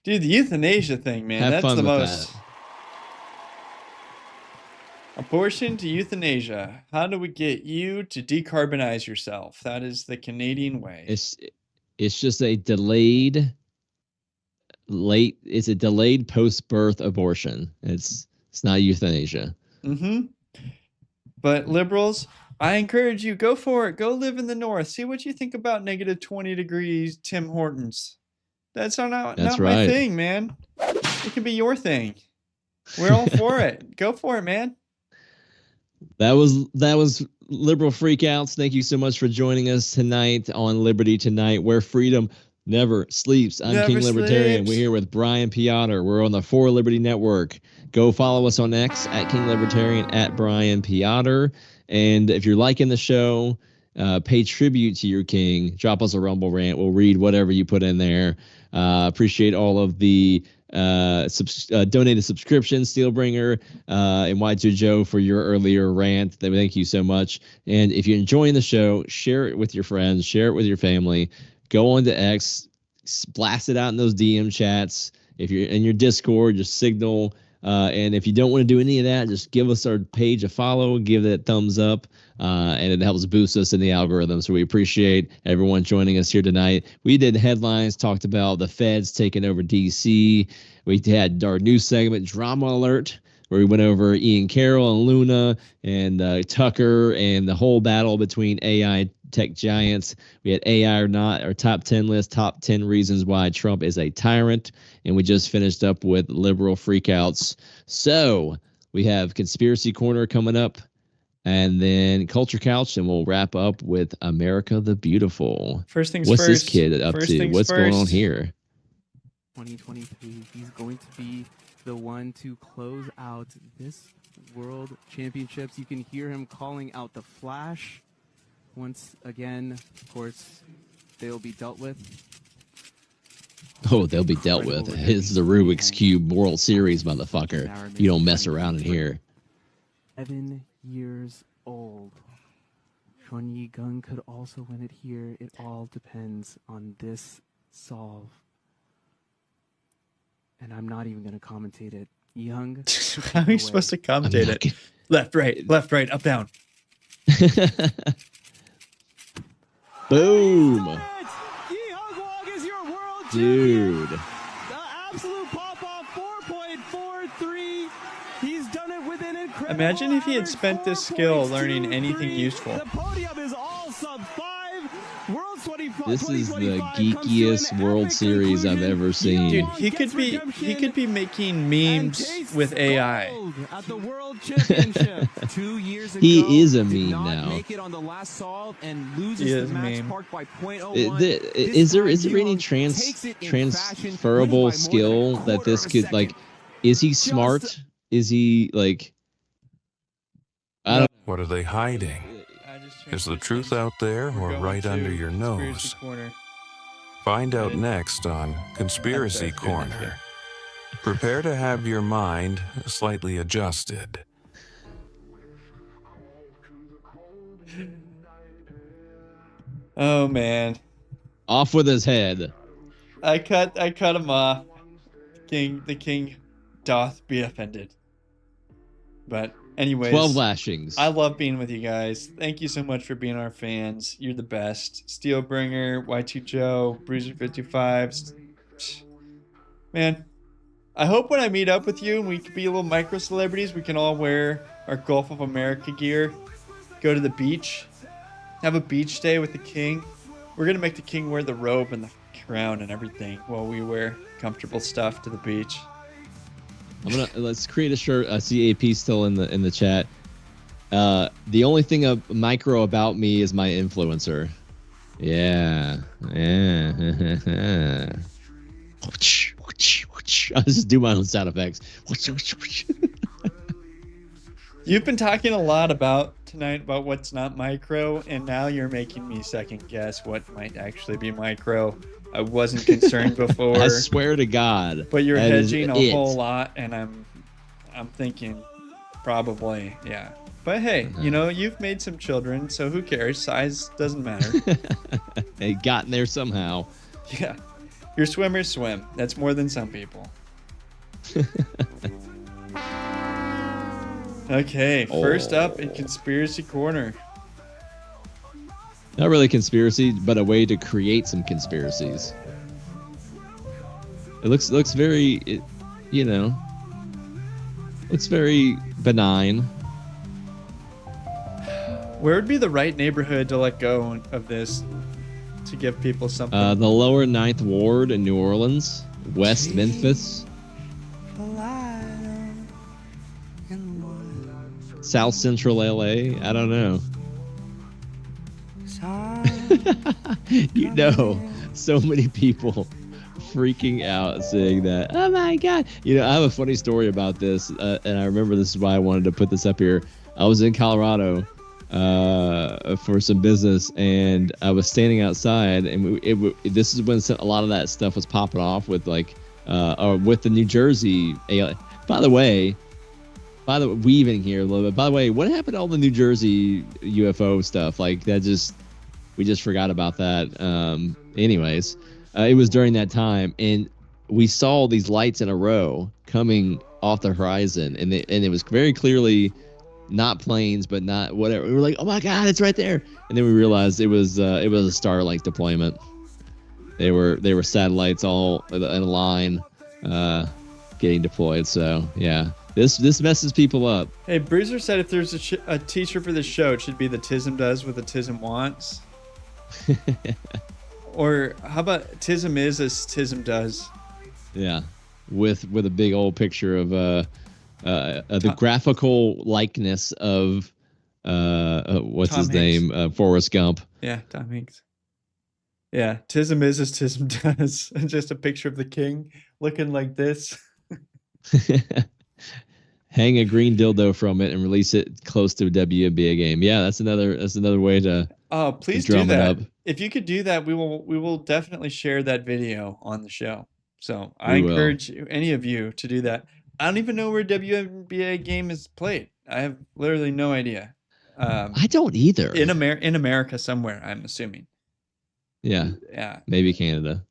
Dude, the euthanasia thing, man, Have that's fun the with most. that. Abortion to euthanasia. How do we get you to decarbonize yourself? That is the Canadian way. It's just a delayed post-birth abortion. It's not euthanasia. Mm-hmm. But liberals, I encourage you, go for it. Go live in the north. See what you think about negative 20 degrees Tim Hortons. That's not my right. thing, man. It could be your thing. We're all for it. Go for it, man. That was Liberal Freakouts. Thank you so much for joining us tonight on Liberty Tonight, where freedom never sleeps. I'm Never King Libertarian. sleeps. We're here with Brian Peotter. We're on the For Liberty Network. Go follow us on X at King Libertarian, at Brian Peotter. And if you're liking the show, pay tribute to your king. Drop us a Rumble rant. We'll read whatever you put in there. Appreciate all of the donated subscriptions, Steelbringer and Y2 Joe for your earlier rant. Thank you so much. And if you're enjoying the show, share it with your friends, share it with your family. Go on to X, blast it out in those DM chats. If you're in your Discord, just signal. And if you don't want to do any of that, just give us our page a follow, give that thumbs up, and it helps boost us in the algorithm. So we appreciate everyone joining us here tonight. We did headlines, talked about the feds taking over D.C. We had our news segment, Drama Alert, where we went over Ian Carroll and Luna and Tucker and the whole battle between AI tech giants. We had AI or not, our top 10 list, top 10 reasons why Trump is a tyrant. And we just finished up with liberal freakouts. So we have Conspiracy Corner coming up, and then Culture Couch, and we'll wrap up with America the Beautiful. First things What's first. this kid up First to? things What's going on first. here? 2023, he's going to be the one to close out this World Championships. You can hear him calling out the Flash. Once again, of course, they'll be dealt with. Oh, they'll be dealt with. It's the Rubik's Cube World Series, motherfucker. You don't mess around in here. 7 years old. Sean Yi Gung could also win it here. It all depends on this solve. And I'm not even going to commentate it. Young. How are you supposed to commentate it? Left, right, up, down. Boom. Dude. The absolute pop-off 4.43. He's done it with an incredible. Imagine if he had spent this skill learning anything useful. The podium is all sub-5. World 25. This is the geekiest World Series I've ever seen. Dude, he could be making memes with AI. At the World Championship 2 years ago, He is a did meme not now. make it on the last solve and loses He the is a match meme. park by Is there any transferable skill that this could, like, is he smart? Is he, like, I don't What are they hiding? Is the truth out there or right under your nose? Find out next on Conspiracy Corner. Prepare to have your mind slightly adjusted. Oh man. Off with his head. I cut him off. The king doth be offended. But anyways, 12 lashings. I love being with you guys. Thank you so much for being our fans. You're the best. Steelbringer, Y2 Joe, Bruiser55. Man, I hope when I meet up with you and we can be little micro celebrities, we can all wear our Gulf of America gear, go to the beach, have a beach day with the king. We're going to make the king wear the robe and the crown and everything while we wear comfortable stuff to the beach. Let's create a shirt. I see AP still in the chat. The only thing of micro about me is my influencer. Yeah. I'll just do my own sound effects. You've been talking a lot tonight about what's not micro, and now you're making me second guess what might actually be micro. I wasn't concerned before. I swear to God. But you're hedging a whole lot, and I'm thinking probably, yeah. But hey, you've made some children, so who cares? Size doesn't matter. They got in there somehow. Yeah. Your swimmers swim. That's more than some people. Okay, first up in Conspiracy Corner. Not really conspiracy, but a way to create some conspiracies. It looks very, looks very benign. Where would be the right neighborhood to let go of this to give people something? The lower 9th Ward in New Orleans, West Memphis, South Central LA. I don't know. So many people freaking out saying that. Oh my God. I have a funny story about this, and I remember this is why I wanted to put this up here. I was in Colorado for some business, and I was standing outside, and this is when a lot of that stuff was popping off with with the New Jersey. By the way, weaving here a little bit. By the way, what happened to all the New Jersey UFO stuff? We just forgot about that. Anyways, it was during that time, and we saw these lights in a row coming off the horizon, and it was very clearly not planes, but not whatever. We were like, oh my God, it's right there. And then we realized it was a Starlink deployment. They were satellites all in a line, getting deployed. So yeah, this messes people up. Hey, Bruiser said if there's a teacher for this show, it should be the Tism does what the Tism wants. Or how about Tism is as Tism does? Yeah, with a big old picture of the graphical likeness of what's Tom his Hanks. name? Forrest Gump. Yeah, Tom Hanks. Yeah, Tism is as Tism does. And just a picture of the king looking like this. Hang a green dildo from it and release it close to a WNBA game. Yeah, that's another way to. Oh, please do that. If you could do that, we will definitely share that video on the show. So I encourage any of you to do that. I don't even know where WNBA game is played. I have literally no idea. I don't either. In America somewhere, I'm assuming. Yeah. Yeah. Maybe Canada.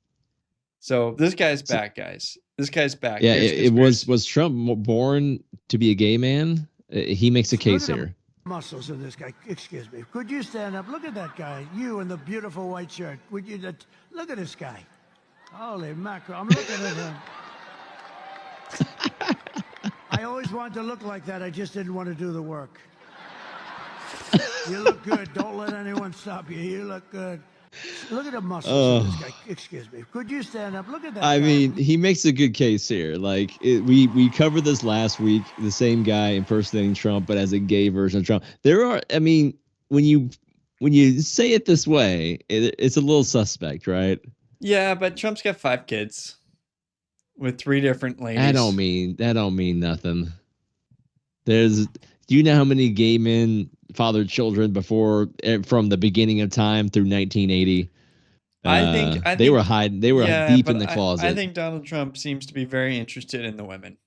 So this guy's back, guys. This guy's back. Yeah, it was Trump born to be a gay man? He makes a case here. Muscles of this guy. Excuse me. Could you stand up? Look at that guy. You in the beautiful white shirt. Would you look at this guy? Holy mackerel! I'm looking at him. I always wanted to look like that. I just didn't want to do the work. You look good. Don't let anyone stop you. You look good. Look at the muscles of this guy. Excuse me. Could you stand up? Look at that. I mean, he makes a good case here. We covered this last week. The same guy impersonating Trump, but as a gay version of Trump. When you say it this way, it's a little suspect, right? Yeah, but Trump's got 5 kids with 3 different ladies. That don't mean nothing. Do you know how many gay men fathered children from the beginning of time through 1980? I think they were hiding. They were deep in the closet. I think Donald Trump seems to be very interested in the women.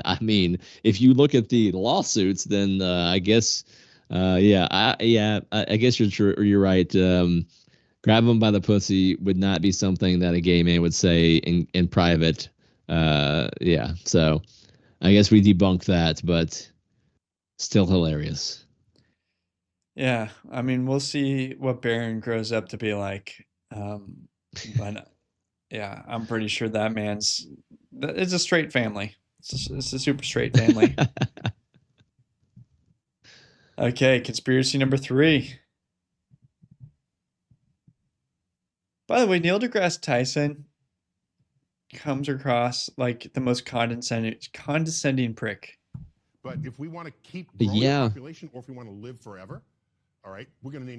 I mean, if you look at the lawsuits, then I guess, I guess you're right. grab him by the pussy would not be something that a gay man would say in private. Yeah, so I guess we debunked that, but still hilarious. Yeah, I mean, we'll see what Baron grows up to be like. But yeah, I'm pretty sure that it's a straight family. It's a super straight family. Okay, conspiracy number 3. By the way, Neil deGrasse Tyson comes across like the most condescending prick. But if we want to keep growing the population, or if we want to live forever, all right, we're going to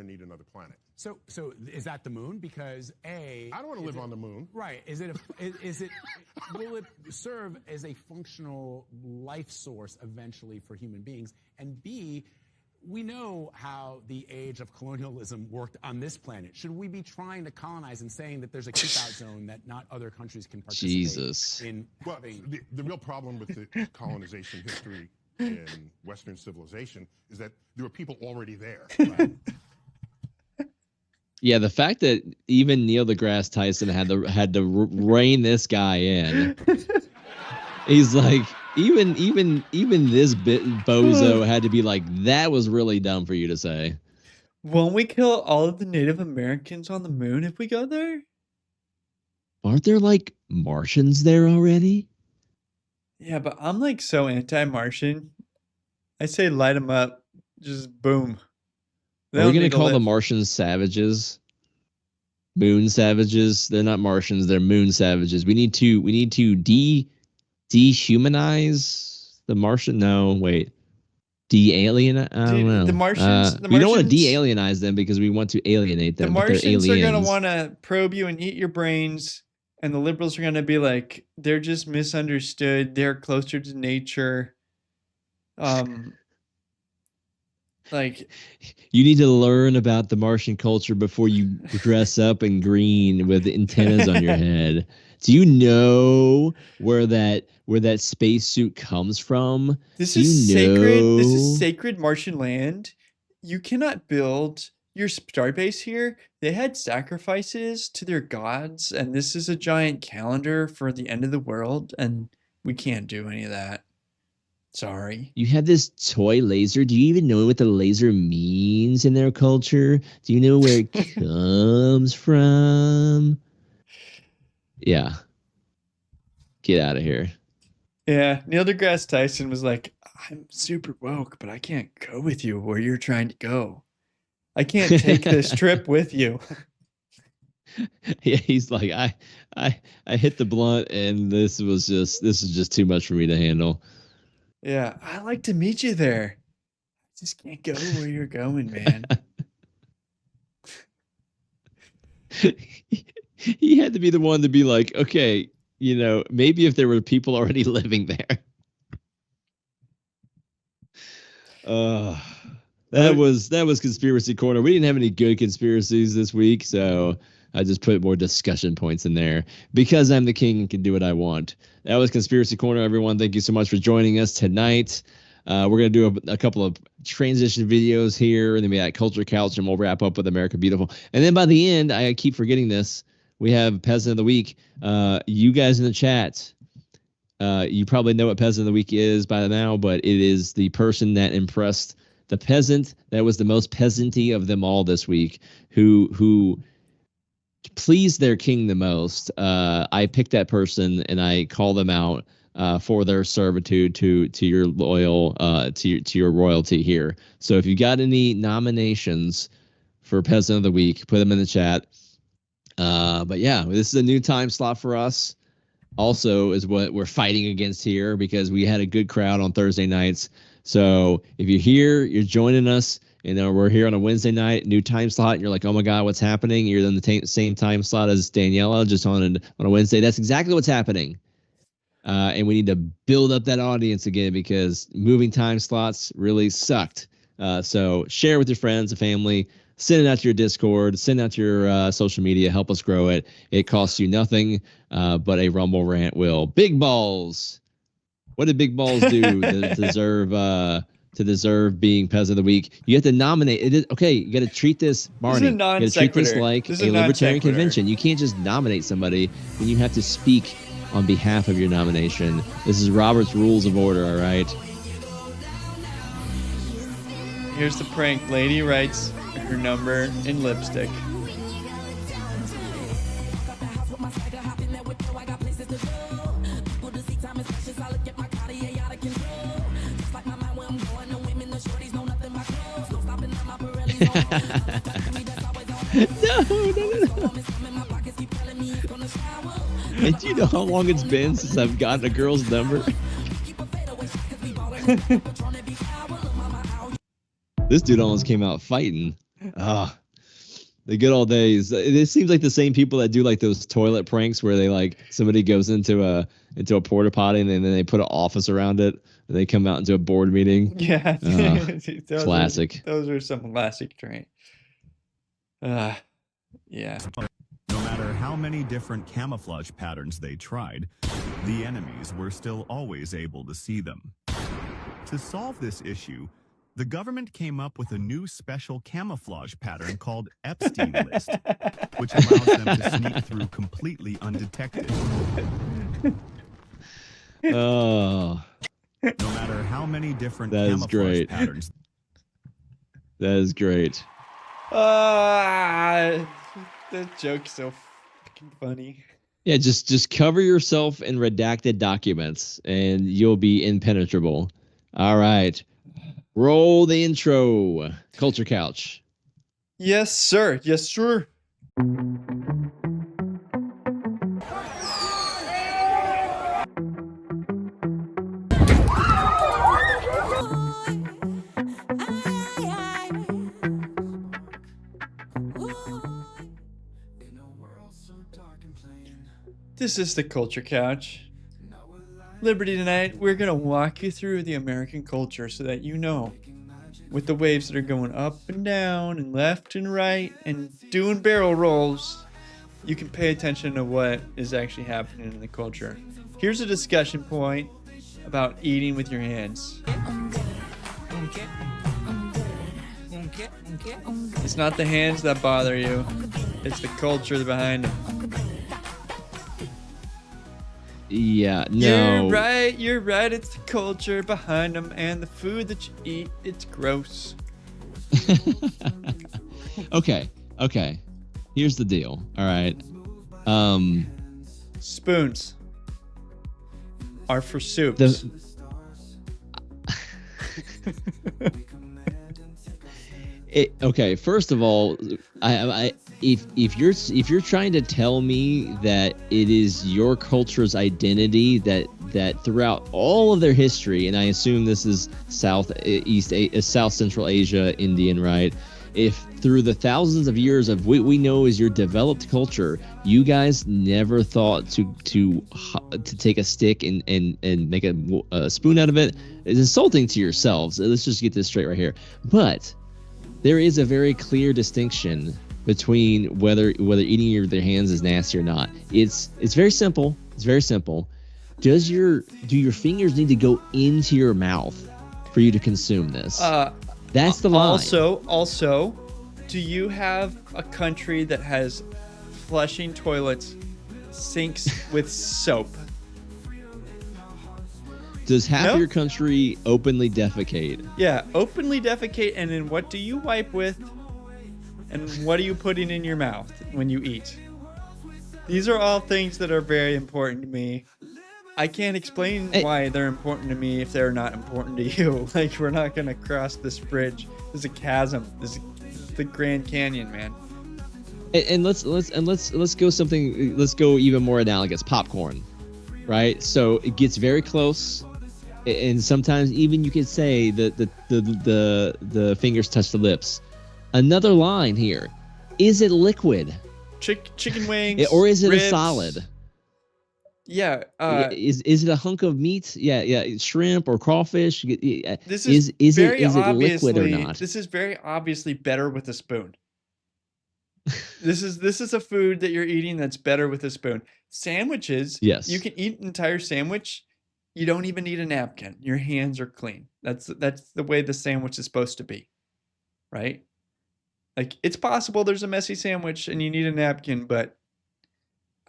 need another planet. So is that the moon? Because I don't want to live on the moon. Right? Is it will it serve as a functional life source eventually for human beings? And B, we know how the age of colonialism worked on this planet. Should we be trying to colonize and saying that there's a keep-out zone that not other countries can participate in? Well, the real problem with the colonization history in Western civilization is that there were people already there. Right? Yeah, the fact that even Neil deGrasse Tyson had to rein this guy in. He's like, even this bozo had to be like, that was really dumb for you to say. Won't we kill all of the Native Americans on the moon if we go there? Aren't there like Martians there already? Yeah, but I'm like so anti-Martian. I say light them up. Just boom. Are we going to call the Martians savages? Moon savages? They're not Martians. They're moon savages. We need to dehumanize the Martian. No, wait. De-alienate? I don't know. The Martians. We don't want to de-alienize them because we want to alienate them. The Martians are going to want to probe you and eat your brains. And the liberals are going to be like, they're just misunderstood. They're closer to nature. Like, you need to learn about the Martian culture before you dress up in green with antennas on your head. Do you know where that spacesuit comes from? This is sacred. This is sacred Martian land. You cannot build your starbase here. They had sacrifices to their gods, and this is a giant calendar for the end of the world, and we can't do any of that. Sorry. You have this toy laser. Do you even know what the laser means in their culture? Do you know where it comes from? Yeah. Get out of here. Yeah. Neil deGrasse Tyson was like, I'm super woke, but I can't go with you where you're trying to go. I can't take this trip with you. Yeah, he's like, I hit the blunt and this is just too much for me to handle. Yeah, I like to meet you there. I just can't go where you're going, man. He had to be the one to be like, okay, maybe if there were people already living there. That was Conspiracy Corner. We didn't have any good conspiracies this week, so I just put more discussion points in there because I'm the king and can do what I want. That was Conspiracy Corner, everyone. Thank you so much for joining us tonight. We're going to do a couple of transition videos here, and then we got Culture Couch, and we'll wrap up with America Beautiful. And then by the end, I keep forgetting this, we have Peasant of the Week. You guys in the chat, you probably know what Peasant of the Week is by now, but it is the person that impressed the peasant that was the most peasanty of them all this week, who pleased their king the most. I pick that person and I call them out for their servitude to your loyal to your royalty here. So if you got any nominations for Peasant of the Week, put them in the chat. But yeah, this is a new time slot for us. Also is what we're fighting against here because we had a good crowd on Thursday nights. So if you're here, you're joining us, and we're here on a Wednesday night, new time slot, and you're like, oh my God, what's happening? You're in the same time slot as Daniela, just on a Wednesday. That's exactly what's happening. And we need to build up that audience again because moving time slots really sucked. So share with your friends and family. Send it out to your Discord. Send it out to your social media. Help us grow it. It costs you nothing, but a Rumble rant will. Big balls. What did Big Balls do to deserve to deserve being Peasant of the Week. You have to nominate. Okay, you got to treat this, Marnie. You got to treat this like a Libertarian convention. You can't just nominate somebody, and you have to speak on behalf of your nomination. This is Robert's Rules of Order, all right? Here's the prank. Lady writes her number in lipstick. No. And do you know how long it's been since I've gotten a girl's number? This dude almost came out fighting. Ah, the good old days. It seems like the same people that do like those toilet pranks where they like somebody goes into a porta potty and then they put an office around it and they come out into a board meeting. Yeah, classic. Those are some classic train. Yeah. No matter how many different camouflage patterns they tried, the enemies were still always able to see them. To solve this issue, the government came up with a new special camouflage pattern called Epstein List, which allows them to sneak through completely undetected. Oh. No matter how many different That is camouflage great. patterns. That is great. That joke's so fucking funny. Yeah, just cover yourself in redacted documents and you'll be impenetrable. All right. Roll the intro. Culture Couch. Yes, sir. Yes, sir. This is the Culture Couch. Liberty Tonight, we're going to walk you through the American culture so that you know, with the waves that are going up and down and left and right and doing barrel rolls, you can pay attention to what is actually happening in the culture. Here's a discussion point about eating with your hands. It's not the hands that bother you, it's the culture behind them. Yeah, no. You're right. It's the culture behind them and the food that you eat. It's gross. Okay. Here's the deal. All right. Spoons are for soups. Okay, first of all, if you're trying to tell me that it is your culture's identity that throughout all of their history, and I assume this is South Central Asia, Indian, right? If through the thousands of years of what we know is your developed culture, you guys never thought to take a stick and make a spoon out of it, it's insulting to yourselves. Let's just get this straight right here. But there is a very clear distinction between whether eating with their hands is nasty or not. It's very simple. It's very simple. Do your fingers need to go into your mouth for you to consume this? That's the line. Also, do you have a country that has flushing toilets, sinks with soap? Does half of your country openly defecate? Yeah, openly defecate, and then what do you wipe with? And what are you putting in your mouth when you eat? These are all things that are very important to me. I can't explain why they're important to me if they're not important to you. Like, we're not gonna cross this bridge. There's a chasm. This is the Grand Canyon, man. And let's go even more analogous. Popcorn, right? So it gets very close, and sometimes even you could say that the fingers touch the lips. Another line here: is it liquid? Chicken wings, or is it ribs. A solid? Yeah. Is it a hunk of meat? Yeah. Shrimp or crawfish. This is it liquid or not? This is very obviously better with a spoon. This is a food that you're eating that's better with a spoon. Sandwiches. Yes. You can eat an entire sandwich You don't even need a napkin. Your hands are clean. That's the way the sandwich is supposed to be, right? Like, it's possible there's a messy sandwich and you need a napkin, but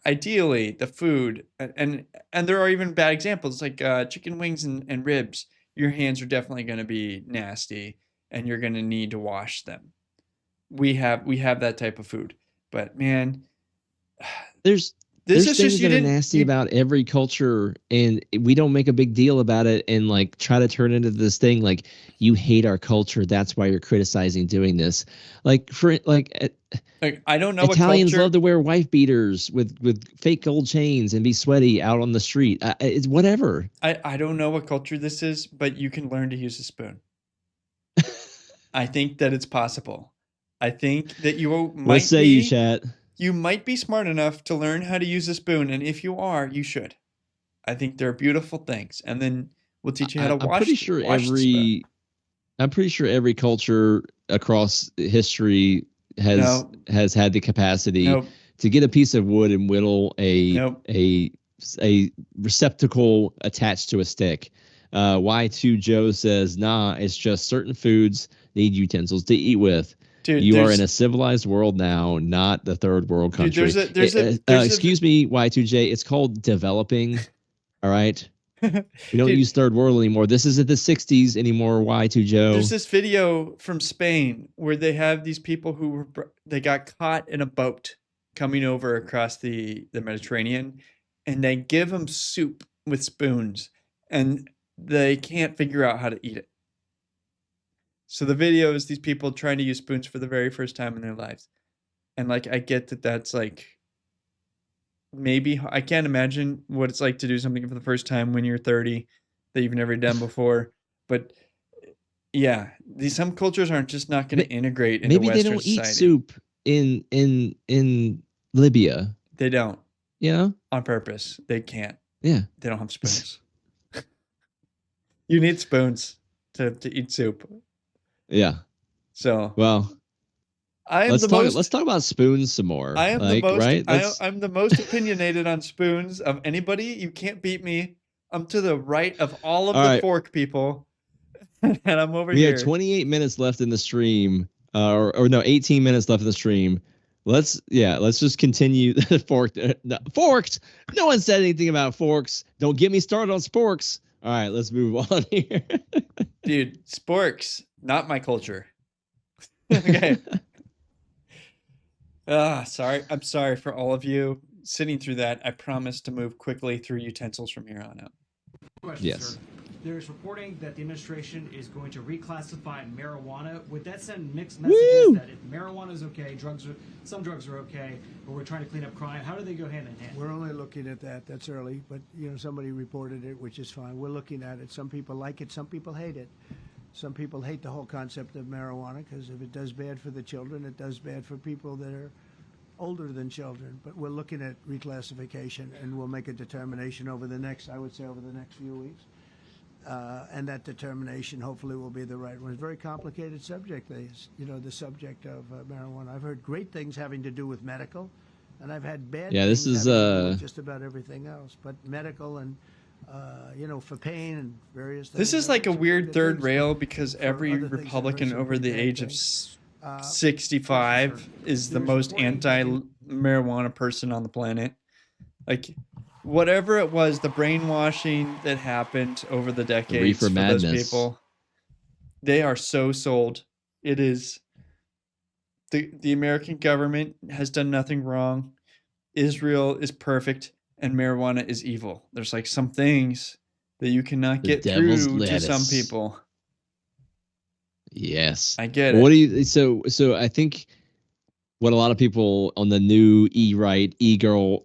ideally the food and there are even bad examples like chicken wings and ribs. Your hands are definitely going to be nasty and you're going to need to wash them. We have that type of food, but man, There's is things just that are nasty about every culture, and we don't make a big deal about it and like try to turn into this thing like you hate our culture, that's why you're criticizing doing this. Like I don't know Italians what culture, love to wear wife beaters with fake gold chains and be sweaty out on the street. It's whatever. I don't know what culture this is, but you can learn to use a spoon. I think that it's possible. I think that you might you, chat. You might be smart enough to learn how to use a spoon, and if you are, you should. I think they're beautiful things, and then we'll teach you how to wash. I'm pretty sure every culture across history has had the capacity to get a piece of wood and whittle a receptacle attached to a stick. Y2 Joe says, nah, it's just certain foods need utensils to eat with. Dude, you are in a civilized world now, not the third world country. Dude, excuse me, Y2J. It's called developing. All right. We don't use third world anymore. This isn't the 60s anymore, Y2Joe. There's this video from Spain where they have these people who they got caught in a boat coming over across the Mediterranean, and they give them soup with spoons, and they can't figure out how to eat it. So the video is these people trying to use spoons for the very first time in their lives. And like, I get that that's like, maybe, I can't imagine what it's like to do something for the first time when you're 30 that you've never done before. But yeah, some cultures aren't just not going to integrate into Western society. Maybe they don't eat soup in Libya. They don't. Yeah. On purpose. They can't. Yeah. They don't have spoons. You need spoons to eat soup. Yeah. So well, let's talk about spoons some more. I am I'm the most opinionated on spoons of anybody. You can't beat me. I'm to the right of all of the fork people, and I'm over here. We have 28 minutes left in the stream, or no, 18 minutes left in the stream. Let's just continue. Forked. No one said anything about forks. Don't get me started on sporks. All right, let's move on here. Dude, sporks, not my culture. Okay. Sorry. I'm sorry for all of you sitting through that. I promise to move quickly through utensils from here on out. Question, sir. There's reporting that the administration is going to reclassify marijuana. Would that send mixed messages that if marijuana is okay, some drugs are okay, but we're trying to clean up crime? How do they go hand in hand? We're only looking at that. That's early, but somebody reported it, which is fine. We're looking at it. Some people like it. Some people hate it. Some people hate the whole concept of marijuana because if it does bad for the children, it does bad for people that are older than children. But we're looking at reclassification, and we'll make a determination over the next few weeks. And that determination hopefully will be the right one. It's a very complicated subject, the subject of marijuana. I've heard great things having to do with medical, and I've had bad things having to do with just about everything else. But medical and, for pain and various things. This is like a weird third rail because every Republican over the age of 65 is the most anti-marijuana person on the planet. Like, whatever it was, the brainwashing that happened over the decades for those people, they are so sold. It is the American government has done nothing wrong. Israel is perfect, and marijuana is evil. There's like some things that you cannot get through to some people. Yes, I get it. What do you? So I think what a lot of people on the new e-girl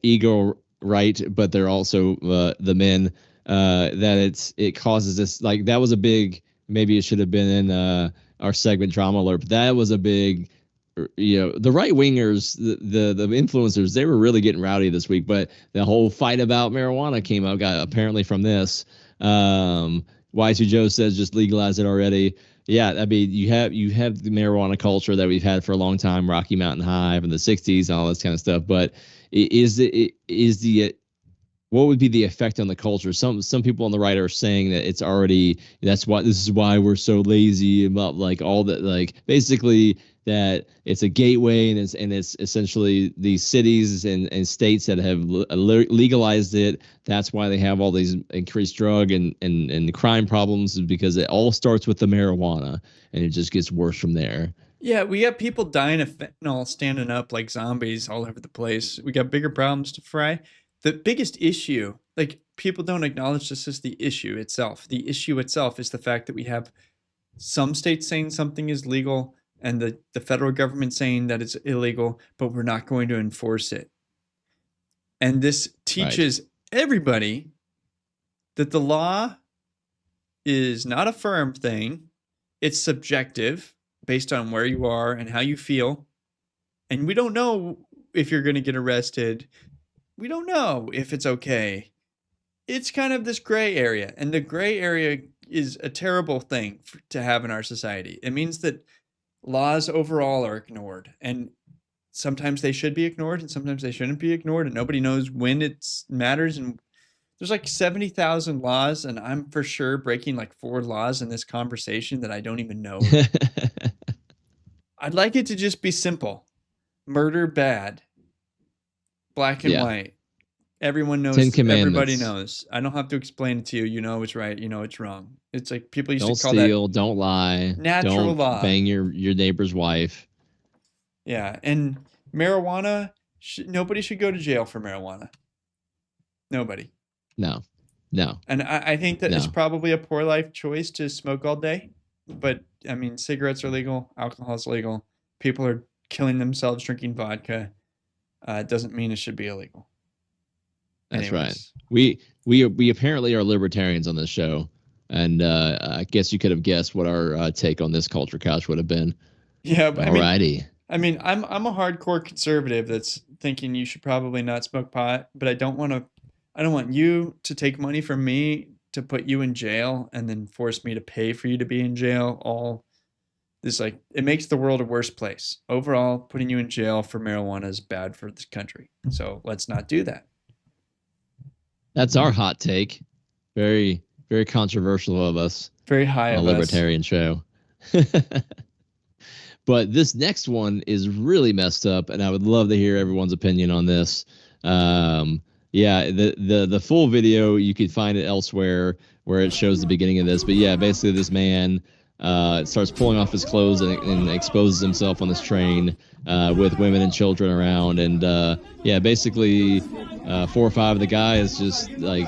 right, but they're also the men that it causes this, like, that was a big, maybe it should have been in our segment Drama Alert, but that was a big, the right wingers, the influencers, they were really getting rowdy this week. But the whole fight about marijuana came up, got apparently from this. Y2 Joe says just legalize it already. Yeah, I mean, you have the marijuana culture that we've had for a long time, Rocky Mountain Hive in the 60s and all this kind of stup. But is the what would be the effect on the culture? Some people on the right are saying that it's already, this is why we're so lazy about like all that, like basically that it's a gateway, and it's essentially these cities and states that have legalized it. That's why they have all these increased drug and crime problems, because it all starts with the marijuana and it just gets worse from there. Yeah, we got people dying of fentanyl standing up like zombies all over the place. We got bigger problems to fry. The biggest issue, like people don't acknowledge this as the issue itself. The issue itself is the fact that we have some states saying something is legal and the federal government saying that it's illegal, but we're not going to enforce it. And this teaches everybody that the law is not a firm thing. It's subjective based on where you are and how you feel. And we don't know if you're going to get arrested. We don't know if it's okay. It's kind of this gray area, and the gray area is a terrible thing to have in our society. It means that laws overall are ignored, and sometimes they should be ignored and sometimes they shouldn't be ignored, and nobody knows when it matters. And there's like 70,000 laws, and I'm for sure breaking like 4 laws in this conversation that I don't even know. I'd like it to just be simple. Murder bad. Black and white. Everyone knows. 10 Commandments. Everybody knows. I don't have to explain it to you. You know it's right. You know it's wrong. It's like people used Don't to call steal, that don't lie, natural don't law. bang your neighbor's wife. Yeah, and marijuana. Nobody should go to jail for marijuana. Nobody. No. And I think that it's probably a poor life choice to smoke all day. But I mean, cigarettes are legal. Alcohol is legal. People are killing themselves drinking vodka. It doesn't mean it should be illegal. That's Anyways. right. We apparently are libertarians on this show, and I guess you could have guessed what our take on this culture couch would have been. Yeah, but alrighty. I mean, I'm a hardcore conservative that's thinking you should probably not smoke pot, but I don't want you to take money from me to put you in jail and then force me to pay for you to be in jail. All this, like, it makes the world a worse place. Overall, putting you in jail for marijuana is bad for this country. So let's not do that. That's our hot take. Very, very controversial of us. Very high on of a libertarian show. But this next one is really messed up, and I would love to hear everyone's opinion on this. Yeah, the full video, you could find it elsewhere where it shows the beginning of this. But yeah, basically this man starts pulling off his clothes and exposes himself on this train with women and children around. And yeah, basically 4 or 5 of the guys just like,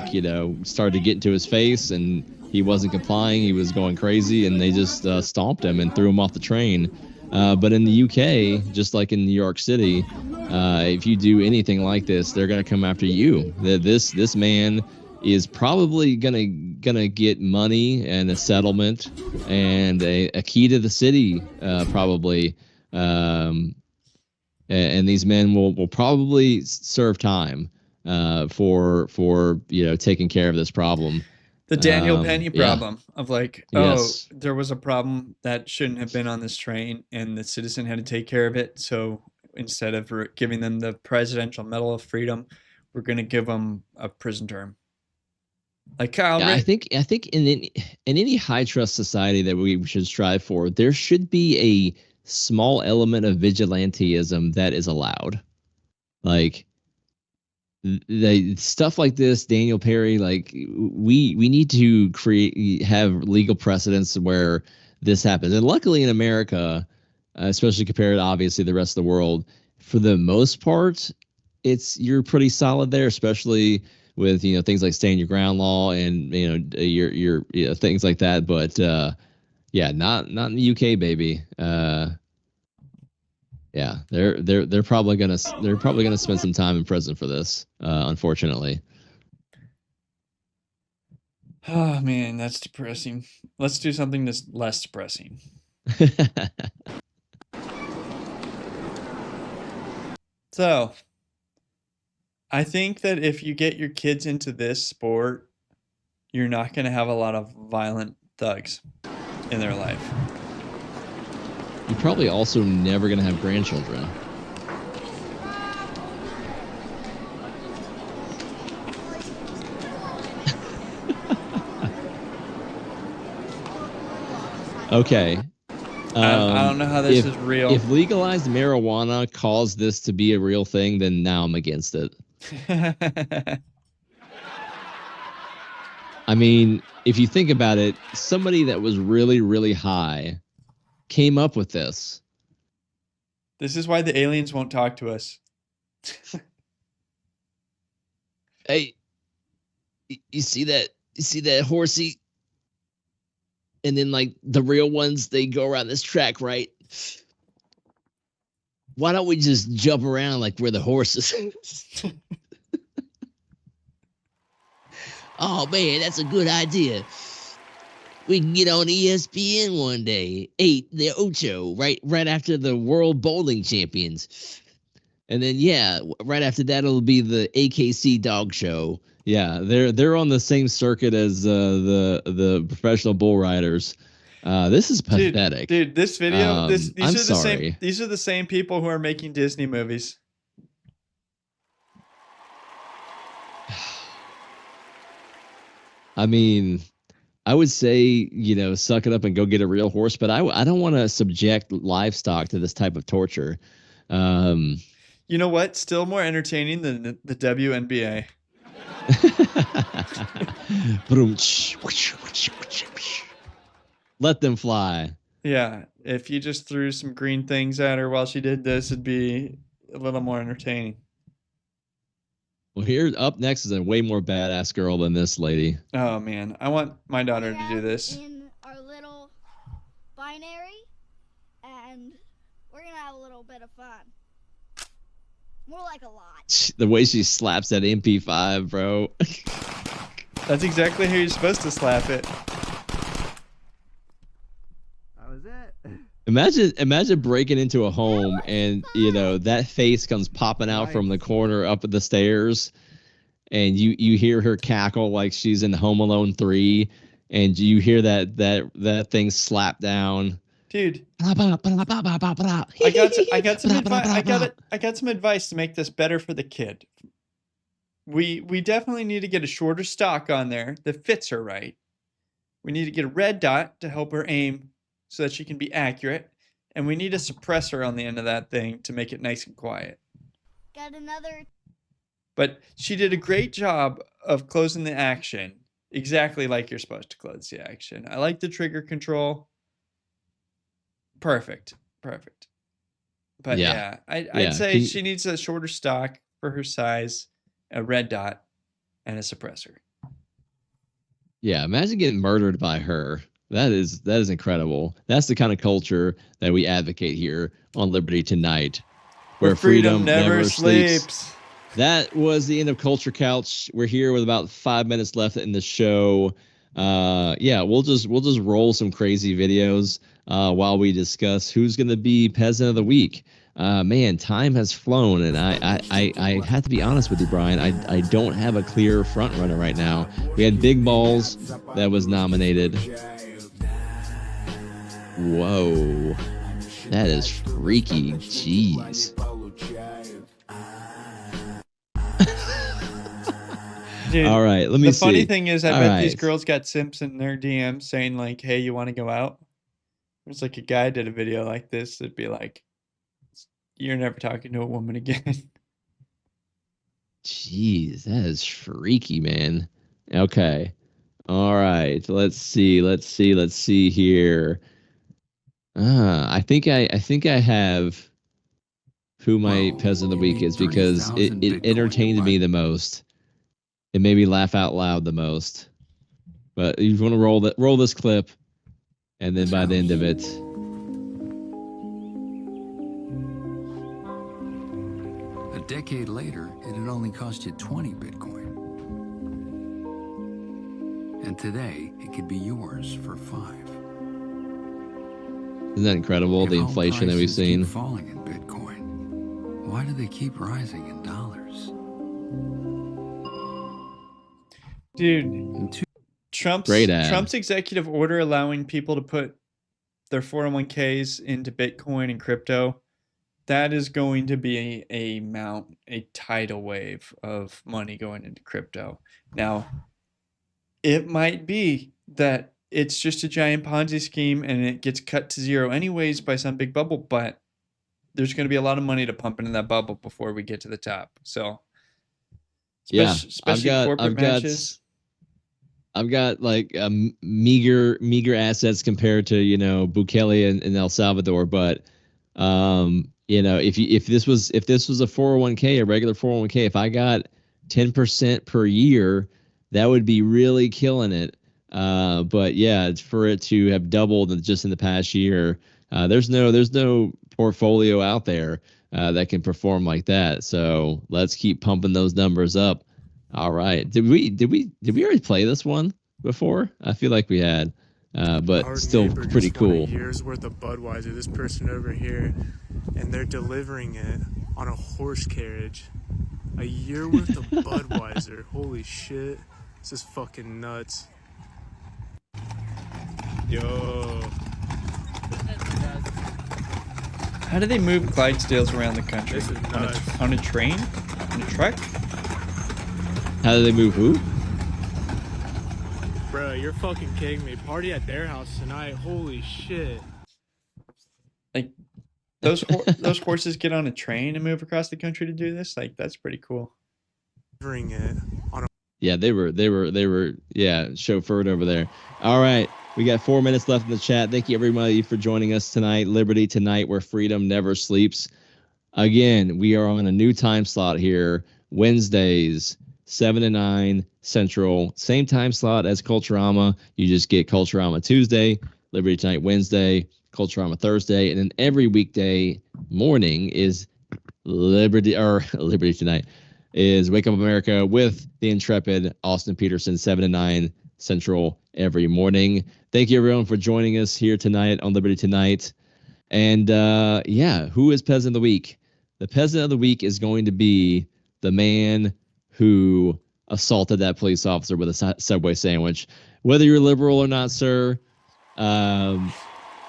started to get into his face, and he wasn't complying. He was going crazy, and they just stomped him and threw him off the train. But in the UK, just like in New York City, if you do anything like this, they're going to come after you. This man is probably gonna get money and a settlement and a key to the city, probably. And these men will probably serve time for taking care of this problem. The Daniel Penny problem of like, Yes. there was a problem that shouldn't have been on this train, and the citizen had to take care of it. So instead of giving them the Presidential Medal of Freedom, we're going to give them a prison term. Like Kyle, I think in any high trust society that we should strive for, there should be a small element of vigilanteism that is allowed. Like the stuff like this, Daniel Perry, like we need to have legal precedents where this happens. And luckily in America, especially compared to obviously the rest of the world, for the most part, you're pretty solid there, especially with things like stand your ground law and your things like that. But yeah, not in the UK, baby. Yeah, they're probably gonna spend some time in prison for this, unfortunately. Oh man, that's depressing. Let's do something that's less depressing. So, I think that if you get your kids into this sport, you're not going to have a lot of violent thugs in their life. You're probably also never going to have grandchildren. Okay. I don't know how this if, is real. If legalized marijuana caused this to be a real thing, then now I'm against it. I mean, if you think about it, somebody that was really, really high came up with this. This is why the aliens won't talk to us. Hey, you see that? You see that horsey? And then, like, the real ones, they go around this track, right? Why don't we just jump around like we're the horses? Oh, man, that's a good idea. We can get on ESPN one day. 8, the Ocho, right after the World Bowling Champions. And then, yeah, right after that, it'll be the AKC Dog Show. Yeah, they're on the same circuit as the professional bull riders. This is pathetic. Dude, this video, sorry. These are the same people who are making Disney movies. I mean, I would say, suck it up and go get a real horse, but I don't want to subject livestock to this type of torture. You know what? Still more entertaining than the WNBA. Let them fly. Yeah, if you just threw some green things at her while she did this, it'd be a little more entertaining. Well, here up next is a way more badass girl than this lady. Oh man, I want my daughter to do this. In our little binary, and we're gonna have a little bit of fun. More like a lot. The way she slaps that MP5, bro. That's exactly how you're supposed to slap it. That was it. Imagine breaking into a home and that face comes popping out from the corner up the stairs, and you hear her cackle like she's in Home Alone 3, and you hear that thing slap down. Dude, I got some advice to make this better for the kid. We definitely need to get a shorter stock on there that fits her right. We need to get a red dot to help her aim so that she can be accurate, and we need a suppressor on the end of that thing to make it nice and quiet. Got another. But she did a great job of closing the action exactly like you're supposed to close the action. I like the trigger control. Perfect. But yeah, I'd say she needs a shorter stock for her size, a red dot, and a suppressor. Yeah, imagine getting murdered by her. That is incredible. That's the kind of culture that we advocate here on Liberty Tonight, where freedom never sleeps. That was the end of Culture Couch. We're here with about 5 minutes left in the show. We'll just roll some crazy videos while we discuss who's going to be Peasant of the Week. Man, time has flown, and I have to be honest with you, Brian. I don't have a clear front runner right now. We had Big Balls that was nominated. Whoa, that is freaky. Jeez. Dude, all right, let me see. The funny thing is, I bet these girls got simps in their DMs saying like, "Hey, you want to go out?" There's like a guy did a video like this. It'd be like, "You're never talking to a woman again." Jeez, that is freaky, man. Okay, all right. Let's see here. I think I have who my Peasant of the Week is because it entertained me the most. It made me laugh out loud the most. But you want to roll this clip, and then by the end of it, a decade later, it had only cost you 20 Bitcoin. And today, it could be yours for 5. Isn't that incredible? The inflation that we've seen. Keep falling in Bitcoin. Why do they keep rising in dollars? Dude, Trump's executive order allowing people to put their 401ks into Bitcoin and crypto, that is going to be a tidal wave of money going into crypto. Now, it might be that it's just a giant Ponzi scheme and it gets cut to zero anyways by some big bubble, but there's going to be a lot of money to pump into that bubble before we get to the top. So, especially corporate matches. I've got like meager assets compared to, you know, Bukele in El Salvador, but you know, if this was a 401k, a regular 401k, if I got 10% per year, that would be really killing it. But yeah, it's for it to have doubled just in the past year. There's no portfolio out there that can perform like that. So let's keep pumping those numbers up. All right. Did we already play this one before? I feel like we had, but Our still neighbor pretty just won cool. A year's worth of Budweiser. This person over here, and they're delivering it on a horse carriage. A year worth of Budweiser. Holy shit! This is fucking nuts. Yo. How do they move Clydesdales around the country? On a train? On a truck? How do they move who? Bro, you're fucking kidding me. Party at their house tonight. Holy shit. Like, those horses get on a train and move across the country to do this? Like, that's pretty cool. Delivering it on a Yeah, they were chauffeured over there. All right. We got 4 minutes left in the chat. Thank you everybody for joining us tonight. Liberty Tonight, where freedom never sleeps. Again, we are on a new time slot here. Wednesdays, 7 to 9 Central. Same time slot as Culturama. You just get Culturama Tuesday, Liberty Tonight Wednesday, Culturama Thursday, and then every weekday morning is Liberty Tonight is Wake Up America with the intrepid Austin Peterson, 7 to 9 Central every morning. Thank you everyone for joining us here tonight on Liberty Tonight. And who is Peasant of the Week? The Peasant of the Week is going to be the man who assaulted that police officer with a Subway sandwich. Whether you're liberal or not, sir, you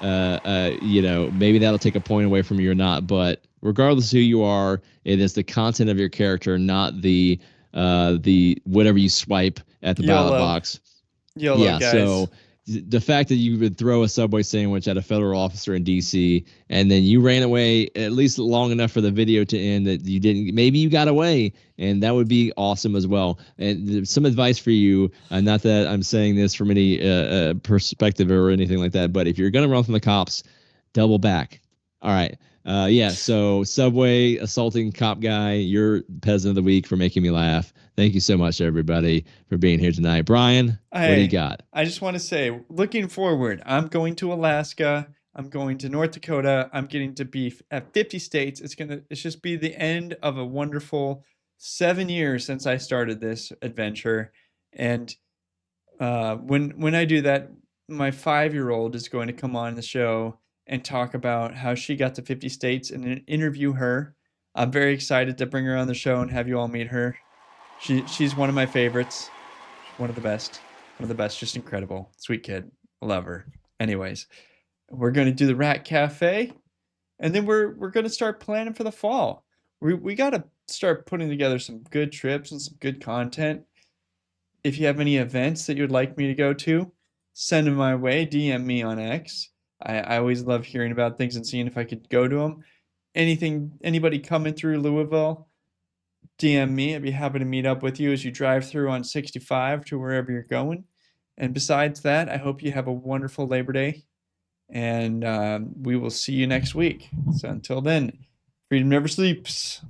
know, maybe that'll take a point away from you or not, but regardless of who you are, it is the content of your character, not the whatever you swipe at the ballot box. YOLO, guys. So the fact that you would throw a Subway sandwich at a federal officer in DC and then you ran away at least long enough for the video to end that you didn't, maybe you got away, and that would be awesome as well. And some advice for you, not that I'm saying this from any perspective or anything like that, but if you're going to run from the cops, double back. All right. So Subway assaulting cop guy, you're Peasant of the Week for making me laugh. Thank you so much, everybody, for being here tonight. Brian, what do you got? I just want to say, looking forward, I'm going to Alaska. I'm going to North Dakota. I'm getting to be at 50 states. It's just be the end of a wonderful 7 years since I started this adventure. And when I do that, my 5-year-old is going to come on the show and talk about how she got to 50 states and interview her. I'm very excited to bring her on the show and have you all meet her. She's one of my favorites. One of the best. Just incredible. Sweet kid. Love her. Anyways, we're going to do the Rat Cafe, and then we're going to start planning for the fall. We got to start putting together some good trips and some good content. If you have any events that you'd like me to go to, send them my way. DM me on X. I always love hearing about things and seeing if I could go to them. Anybody coming through Louisville, DM me. I'd be happy to meet up with you as you drive through on 65 to wherever you're going. And besides that, I hope you have a wonderful Labor Day. And we will see you next week. So until then, freedom never sleeps.